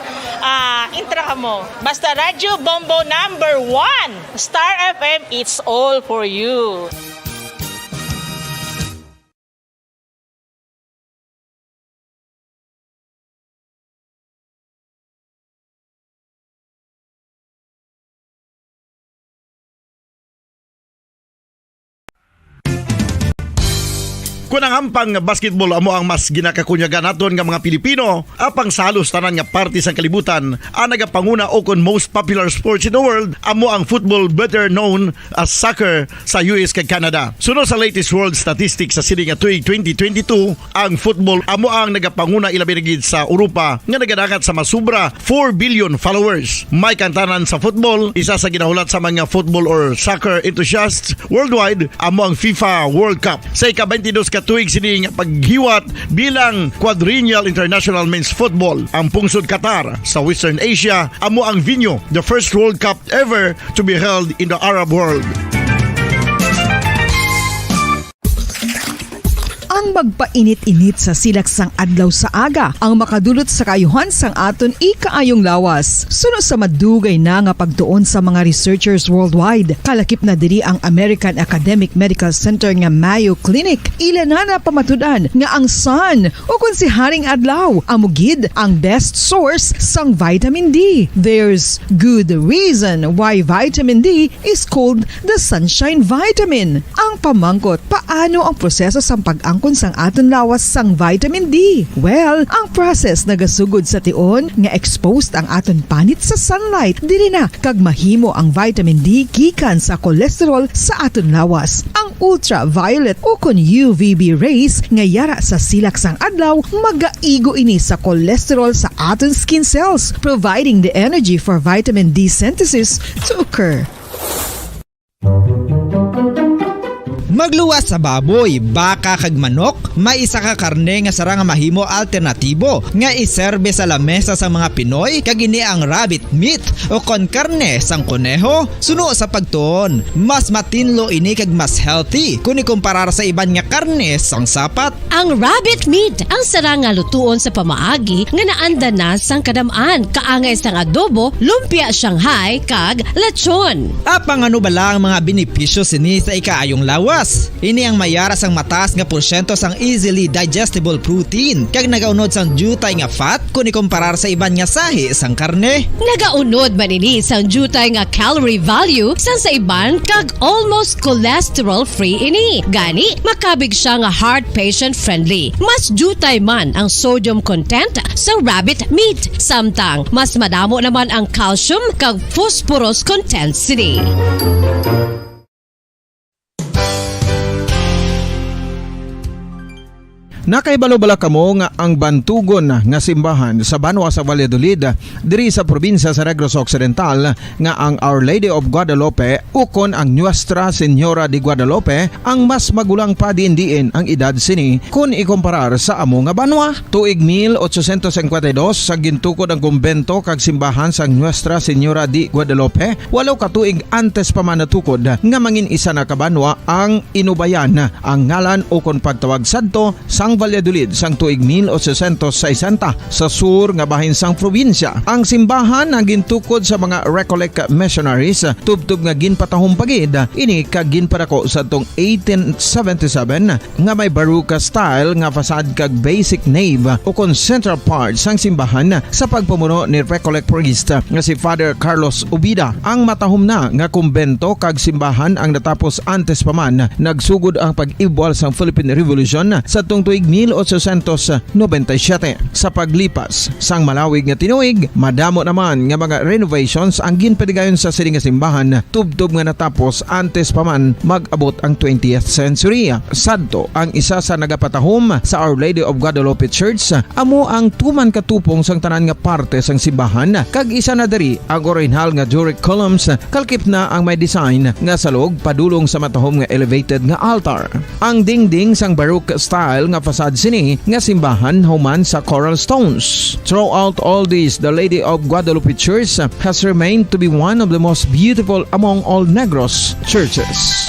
intra kamo. Basta Radio Bombo number 1. Star FM, it's all for you.
Kunang ampang basketball amo ang mas ginakakunyagan naton nga mga Pilipino, apang salos tanan nga parte sang kalibutan, ang nagapanguna o kon most popular sports in the world amo ang football, better known as soccer sa US kag Canada. Sunod sa latest world statistics sa sini nga tuig 2022, ang football amo ang nagapanguna ilabi na gid sa Europa nga nagadangat sa masubra 4 billion followers. May kantanan sa football, isa sa ginahulat sa mga football or soccer enthusiasts worldwide amo ang FIFA World Cup. Sa ika-22 ka tuig sini nga paghiwat bilang quadrennial international men's football. Ang pungsod Qatar sa Western Asia amo ang venue, the first World Cup ever to be held in the Arab world.
Ang magpainit-init sa silaksang adlaw sa aga ang makadulot sa kayuhan sang aton ikaayong lawas. Suno sa madugay na nga pagtuon sa mga researchers worldwide, kalakip na diri ang American Academic Medical Center nga Mayo Clinic. Ila na pamatudan nga ang sun o kung si Haring Adlaw amugid ang best source sang vitamin D. There's good reason why vitamin D is called the sunshine vitamin. Ang pamangkot, paano ang proseso sang pag-angkon sang aton lawas sang vitamin D? Well, ang process nagasugod sa tion nga exposed ang aton panit sa sunlight dili na kag mahimo ang vitamin D gikan sa cholesterol sa aton lawas. Ang ultraviolet o kon UVB rays nga yara sa silak sang adlaw magaigo ini sa cholesterol sa aton skin cells, providing the energy for vitamin D synthesis to occur.
Magluwas sa baboy, baka kag manok, may isa ka karne nga sara nga mahimo alternatibo nga iserbe sa lamesa sa mga Pinoy kag ini ang rabbit meat o kon karne sang kuneho. Suno sa pagtuon, mas matinlo ini kag mas healthy kung ikumparar sa iban nga karne sang sapat.
Ang rabbit meat ang sara nga lutuon sa pamaagi nga naanda na sang kadamaan, kaangay sang adobo, lumpia Shanghai kag lechon.
Apang ano bala ang mga benepisyo sini sa ikaayong lawas? Ini ang mayara sang mataas nga porsyento sang easily digestible protein kag nagaunod sang jutay nga fat kung ikumparar sa iban nga sahi sang karne.
Nagaunod man ini sang jutay nga calorie value sang sa iban kag almost cholesterol free ini. Gani makabig siya nga heart patient friendly. Mas jutay man ang sodium content sa rabbit meat, samtang mas madamo naman ang calcium kag phosphorus content sini.
Nakaibalo-bala kamo nga ang bantugon nga simbahan sa Banwa sa Valladolid diri sa probinsya sa Negros Occidental nga ang Our Lady of Guadalupe ukon ang Nuestra Señora de Guadalupe ang mas magulang pa diin ang edad sini kung ikumparar sa amo nga banwa. Tuig 1852 sa gintukod ang kumbento kag simbahan sa Nuestra Señora de Guadalupe, walaw ka tuig antes pa man natukod nga mangin isa na kabanwa ang inubayan ang ngalan ukon pagtawag sadto sang Valladolid sang tuig 1860 sa sur nga bahin sang probinsya. Ang simbahan ang gintukod sa mga Recollect missionaries tubtub nga ginpatahong pagid ini kag ginpadako sa tong 1877 nga may baroque style nga fasad kag basic nave o kon central part sang simbahan sa pagpamuno ni Recollect priest nga si Father Carlos Ubida. Ang matahom na nga kumbento kag simbahan ang natapos antes pa man nagsugod ang pag-ibwal sang Philippine Revolution sa tong tuig 1897. Sa paglipas sang malawig nga tinuig, madamo naman nga mga renovations ang ginpadigayon sa sining nga simbahan tubtob nga natapos antes pa man mag-abot ang 20th century. Sadto ang isa sa nagapatahom sa Our Lady of Guadalupe Church, amo ang tuman katupong sang tanan nga parte sang simbahan kag isa na diri ang original nga Doric columns kalkip na ang may design nga salog padulong sa matahom nga elevated nga altar. Ang dingding sang baroque style nga fasad sini nga simbahan human sa coral stones. Throughout all this, the Lady of Guadalupe Church has remained to be one of the most beautiful among all Negros churches.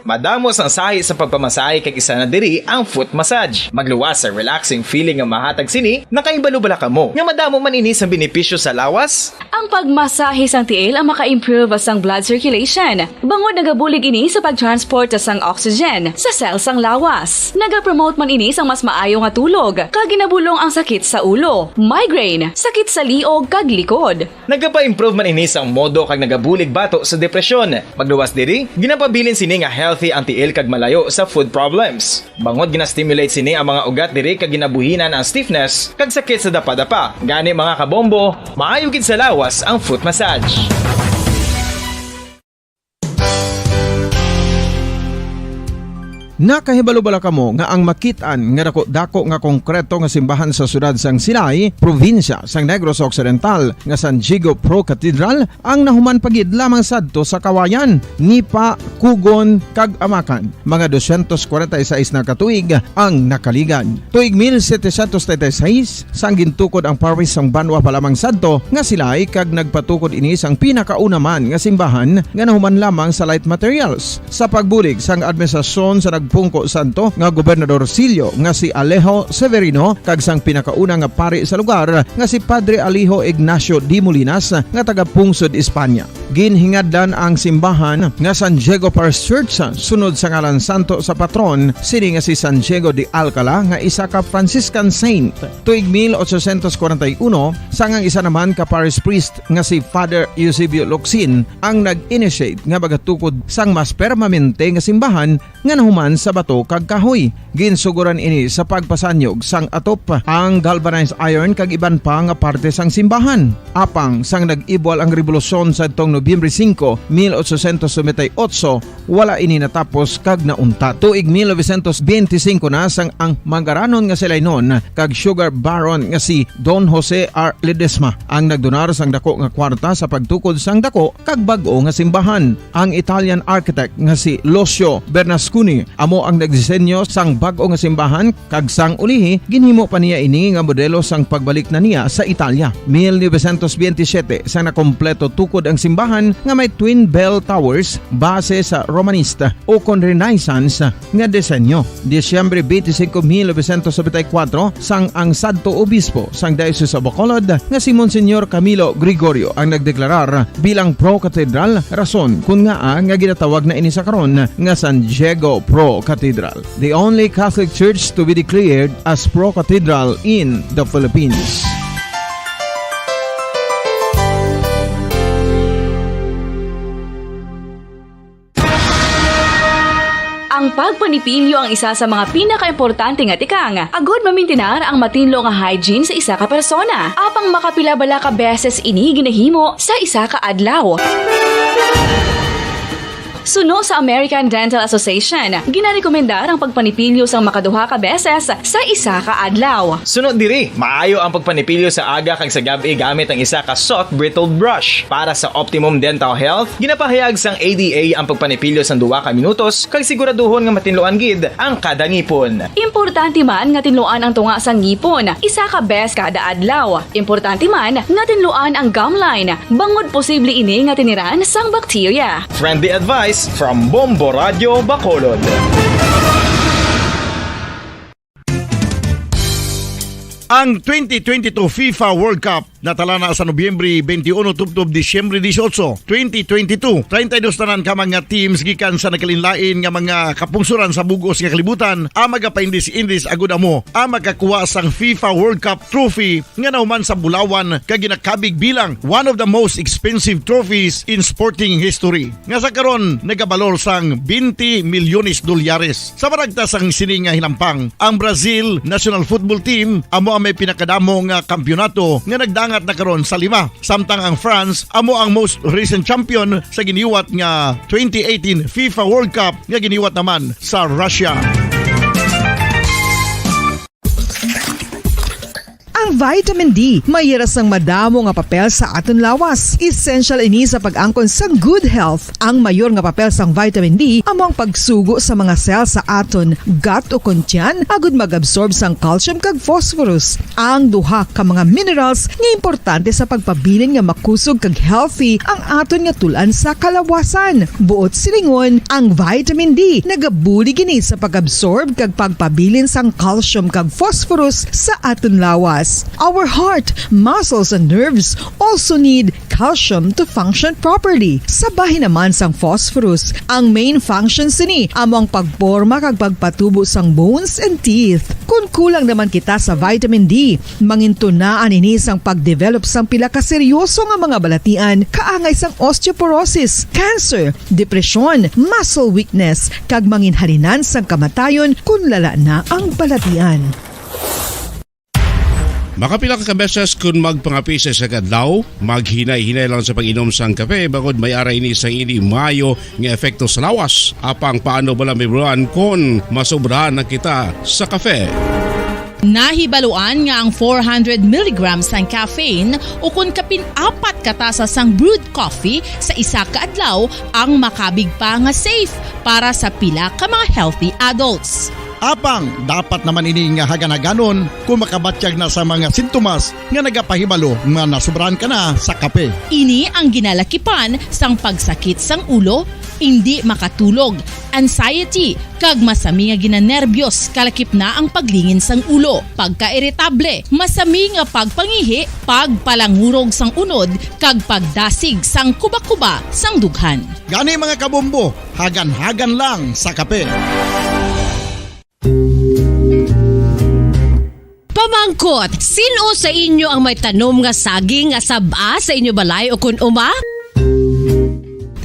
Madamos ang sahi sa pagpamasahe kag isa na diri ang foot massage. Magluwas sa relaxing feeling nga mahatag sini, nakaibalo-bala ka mo. Nga madamo man ini sa benepisyo sa lawas.
Ang pagmasahe sang tiil ang maka-improve sang blood circulation. Bangod nagabulig ini sa pagtransport sang oxygen sa cells sang lawas. Nagapromote man ini sang mas maayo nga tulog, kag ginabulong ang sakit sa ulo, migraine, sakit sa liog kag likod.
Nagapa-improve man ini sang modo kag nagabulig bato sa depresyon. Magluwas diri, ginapabilin sini nga healthy anti-ill kag malayo sa food problems. Bangod gina-stimulate sini ang mga ugat diri kag ginabuhinan ang stiffness kag sakit sa dapa-dapa. Gani mga kabombo, maayo gid sa lawas ang foot massage.
Nakahibalo-bala kamo nga ang makitaan nga dako nga konkreto nga simbahan sa sudad sang Sinay, probinsya sang Negros Occidental nga San Diego Pro Cathedral ang nahuman pagid lamang sadto sa Kawayan, Nipa, Kugon kag Amakan. Mga 246 na katuig ang nakaligan. Tuig 1736 sang gintukod ang parish sang Banwa pa lamang sadto nga Silay kag nagpatukod ini sang pinakauna man nga simbahan nga nahuman lamang sa light materials. Sa pagbulig sang administrasyon sa Pungko Santo nga Gobernador Silio nga si Alejo Severino kag sang pinakauna nga pari sa lugar nga si Padre Alijo Ignacio de Molinas nga taga Pungsod, Espanya. Ginhingaddan ang simbahan nga San Diego Parish Church sunod sa ngalan santo sa patron sini nga si San Diego de Alcala nga isa ka Franciscan saint. Tuig 1841 sangang isa naman ka parish priest nga si Father Eusebio Locsin ang nag-initiate nga bagatukod sang mas permanente nga simbahan nga nahuman sa bato kag kahoy. Ginsuguran ini sa pagpasanyog sang atop ang galvanized iron kag iban pa nga parte sang simbahan. Apang sang nag-ibwal ang revolusyon sa tong Nobyembre 5, 1898, wala ini natapos kag nauntat. Tuig 1925 na sang ang mangaranon nga silay noon kag sugar baron nga si Don Jose R. Ledesma ang nagdonar sang dako nga kwarta sa pagtukod sang dako kag bag-o nga simbahan. Ang Italian architect nga si Lucio Bernasconi amo ang nagdisenyo sang bag-o nga simbahan kag sang ulihi ginhimo pa niya ini nga modelo sang pagbalik na niya sa Italia. 1927 sang nakompleto tukod ang simbahan nga may twin bell towers base sa Romanista o kon Renaissance nga disenyo. Disyembre 25, 1974 sang ang sadto obispo sang Diocese of Bacolod nga si Monsignor Camilo Gregorio ang nagdeklarar bilang pro-cathedral, rason kung nga ginatawag na ini sa karon nga San Diego Pro-Cathedral, the only Catholic church to be declared as pro-cathedral in the Philippines.
Ang pagpanipilyo ang isa sa mga pinaka-importante nga tikang. Agod mamintinar ang matinlo nga hygiene sa isa ka persona. Apang makapilabala ka beses ini ginahimo sa isa ka adlaw. Suno sa American Dental Association, ginarekomendar ang pagpanipilyo sang makaduha ka beses sa isa ka adlaw.
Sunod diri, maayo ang pagpanipilyo sa aga kag sa gabi gamit ang isa ka soft brittle brush. Para sa optimum dental health, ginapahayag sang ADA ang pagpanipilyo sang 2 ka minutos kag siguraduhon nga matinloan gid ang kada ngipon.
Importante man nga tinluan ang tunga sang ngipon, isa ka bes kada adlaw. Importante man nga tinluan ang gum line, bangod posible ini nga tiniran sang bakterya.
Friendly advice from Bombo Radio Bacolod.
Ang 2022 FIFA World Cup natala na sa Nobyembre 21 tubtob Disyembre 18, 2022. 32 tanan ka mga teams gikan sa nakalinlain nga mga kapungsuran sa bugos nga kalibutan ang magapaindis-indis agud amo ang makakuha sang FIFA World Cup trophy nga nauman sa Bulawan kag ginakabig bilang one of the most expensive trophies in sporting history. Nga sa karon nagabalor sang 20 milyones dolyares. Sa baragta sang sini nga hinampang, ang Brazil National Football Team amo may pinakadamo nga kampyonato nga nagdangat na karon sa 5. Samtang ang France amo ang most recent champion sa giniwat nga 2018 FIFA World Cup nga giniwat naman sa Russia.
Ang vitamin D mayira sang madamo nga papel sa aton lawas. Essential ini sa pag-angkon sang good health. Ang mayor nga papel sang vitamin D among pagsugo sa mga cell sa aton gut o kuntyan agud mag-absorb sang calcium kag phosphorus. Ang duha ka mga minerals nga importante sa pagpabilin nga makusog kag healthy ang aton nga tulan sa kalawasan. Buot silingon, ang vitamin D nagabuli gini sa pag-absorb kag pagpabilin sang calcium kag phosphorus sa aton lawas. Our heart, muscles, and nerves also need calcium to function properly. Sabahin naman sang phosphorus, ang main functions ni among pagporma kag pagpatubo sang bones and teeth. Kung kulang naman kita sa vitamin D, mangintunaan ini sang pagdevelop sang pila ka seryoso nga mga balatian kaangay sang osteoporosis, cancer, depresyon, muscle weakness, kag manginhalinan sang kamatayon kung lala na ang balatian.
Makapila ka beses kung magpangapisa sa kadlaw, maghinay-hinay lang sa pag-inom sang kape bagod may aray ni sang ini mayo nga efekto sa lawas. Apang paano bala may buruan kung masobrahan na kita sa kape?
Nahibaluan nga ang 400 mg ng caffeine o kung kapin-4 katasa sang brewed coffee sa isa ka adlaw ang makabig pa nga safe para sa pila ka mga healthy adults.
Apang, dapat naman ini nga haganaganon kung makabatyag na sa mga sintomas nga nagapahibalo nga nasubrahan ka na sa kape.
Ini ang ginalakipan sang pagsakit sang ulo, hindi makatulog, anxiety, kag masami nga ginanerbiyos kalakip na ang paglingin sang ulo, pagka-irritable, masami nga pagpangihi, pagpalangurog sang unod, kag pagdasig sang kuba-kuba sang dughan.
Gani mga kabombo, hagan-hagan lang sa kape.
Pamangkot, sino sa inyo ang may tanom nga saging nga saba sa inyo balay o kun uma?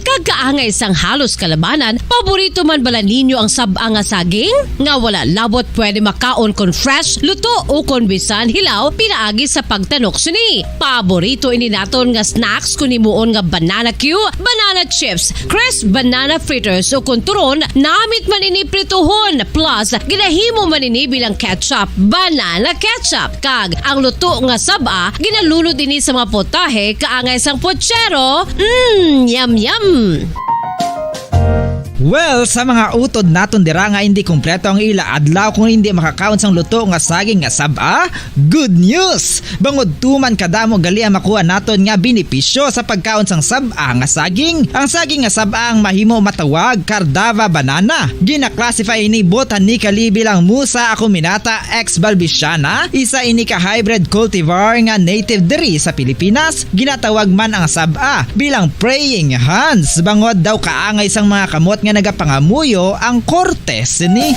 kag kaangay sang halos kalabanan, paborito man bala ninyo ang sab-a nga saging? Nga wala labot pwede makaon kon fresh, luto o kon bisan hilaw pinaagi sa pagtanok sini. Paborito ini naton nga snacks kun himuon nga banana Q, banana chips, crisp banana fritters o kun turon, namit man ini prituhon plus ginahimo man ini bilang ketchup, banana ketchup. Kag ang luto nga sab-a ginalunod ini sa mga potahe kaangay sang pochero. Yum yum.
Well, sa mga utod naton dira nga hindi kumpleto ang ila adlaw kung hindi makakaon sang luto nga saging nga sab-a, good news! Bangod tuman kadamo gali ang makuha naton nga benepisyo sa pagkaon sang sab-a nga saging. Ang saging nga sab-a ang mahimo matawag Cardava banana. Gina-classify ini botanically bilang Musa acuminata ex balbisiana, isa ini ka hybrid cultivar nga native diri sa Pilipinas. Ginatawag man ang sab-a bilang praying hands. Bangod daw kaangay sang mga kamot nga nagapangamuyo ang kortes ni.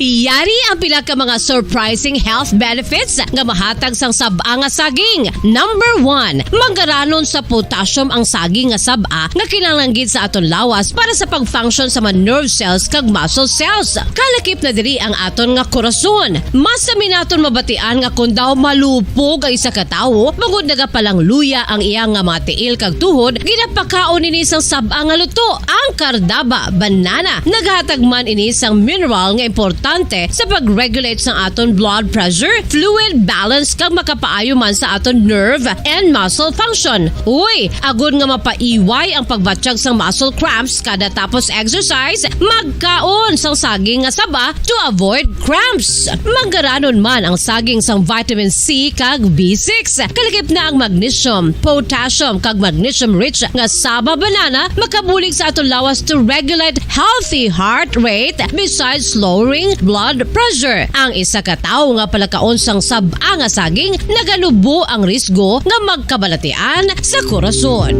Yari ang pila ka mga surprising health benefits nga mahatag sang sab-a nga saging. Number 1, manggaranon sa potassium ang saging nga sab-a nga kinahanglan sa aton lawas para sa pag-function sa mga nerve cells kag muscle cells. Kalakip na diri ang aton nga korason. Mas sa minaton mabatian nga kun daw malupog ang isa ka tawo, bangod nagapalang luya ang iyang nga mga tiil kag tuhod, ginapakaon ini sang sab-a nga luto, ang Cardava banana. Naghatag man ini sang mineral nga importante sa pag-regulate sa aton blood pressure, fluid balance kag makapaayo man sa aton nerve and muscle function. Uy, agud nga mapaiway ang pagbatsyag sang muscle cramps kada tapos exercise, magkaon sang saging nga saba to avoid cramps. Manggaranon man ang saging sang vitamin C kag B6. Kalakip na ang magnesium, potassium kag magnesium rich nga saba banana makabulig sa aton lawas to regulate healthy heart rate besides lowering blood pressure. Ang isa ka tawo nga palakaon sang sab-a nga saging nagalubo ang risgo nga magkabalatian sa korason.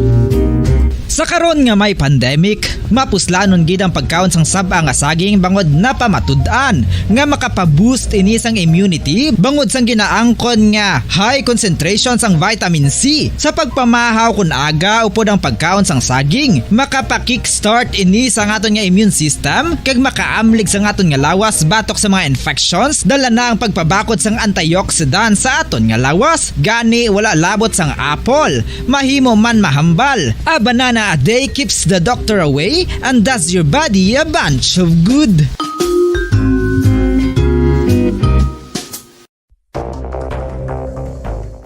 Sa karon nga may pandemic, mapuslanon gid ang pagkaon sang sab-a nga saging bangod napamatud-an nga makapaboost ini sang immunity bangod sang ginaangkon nga high concentration sang vitamin C. Sa pagpamahaw kun aga upod ang pagkaon sang saging, makapa-kickstart ini sa aton nga immune system kag makaamlig sa aton nga lawas batok sa mga infections, dala na ang pagpabakod sang antioxidant sa aton nga lawas. Gani wala labot sang apple, mahimo man mahambal. A banana a day keeps the doctor away and does your body a bunch of good.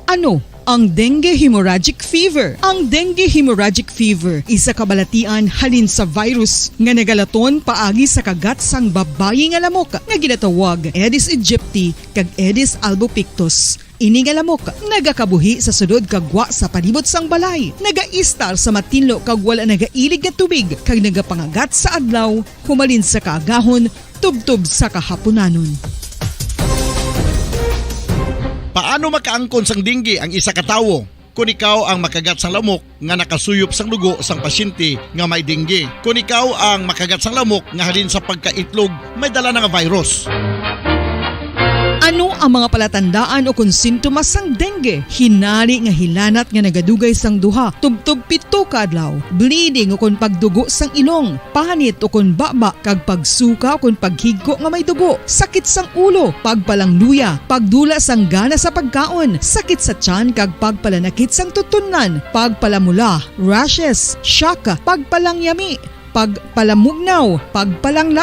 Ano ang dengue hemorrhagic fever? Ang dengue hemorrhagic fever isa kabalatian halin sa virus nga nagalaton paagi sa kagat sang babayi nga lamok nga ginatawag Aedes aegypti kag Aedes albopictus. Ini nga lamok nagakabuhi sa sudod kagwa sa palibot sang balay, nagaistar sa matinlo kag wala nagailig nga tubig kag nagapangagat sa adlaw, humalin sa kaagahon, tubtob sa kahaponanon.
Paano makaangkon sang dengue ang isa ka tawo? Kung ikaw ang makagat sang lamok nga nakasuyop sang dugo sang pasyente nga may dengue. Kung ikaw ang makagat sang lamok nga halin sa pagkaitlog may dala nga virus.
Ano ang mga palatandaan o kung sintomas sang dengue? Hinali nga hilanat nga nagadugay sang duha, tubtub pito ka adlaw, bleeding o kung pagdugo sang ilong, panit o kung baba, kag pagsuka o kung paghigko nga may dugo, sakit sang ulo, pagpalangluya, pagdula sang gana sa pagkaon, sakit sa tiyan kag pagpalanakit sang tutunan, pagpalamula, rashes, shock, pagpalangyami, pagpalamugnaw, pagpalanglap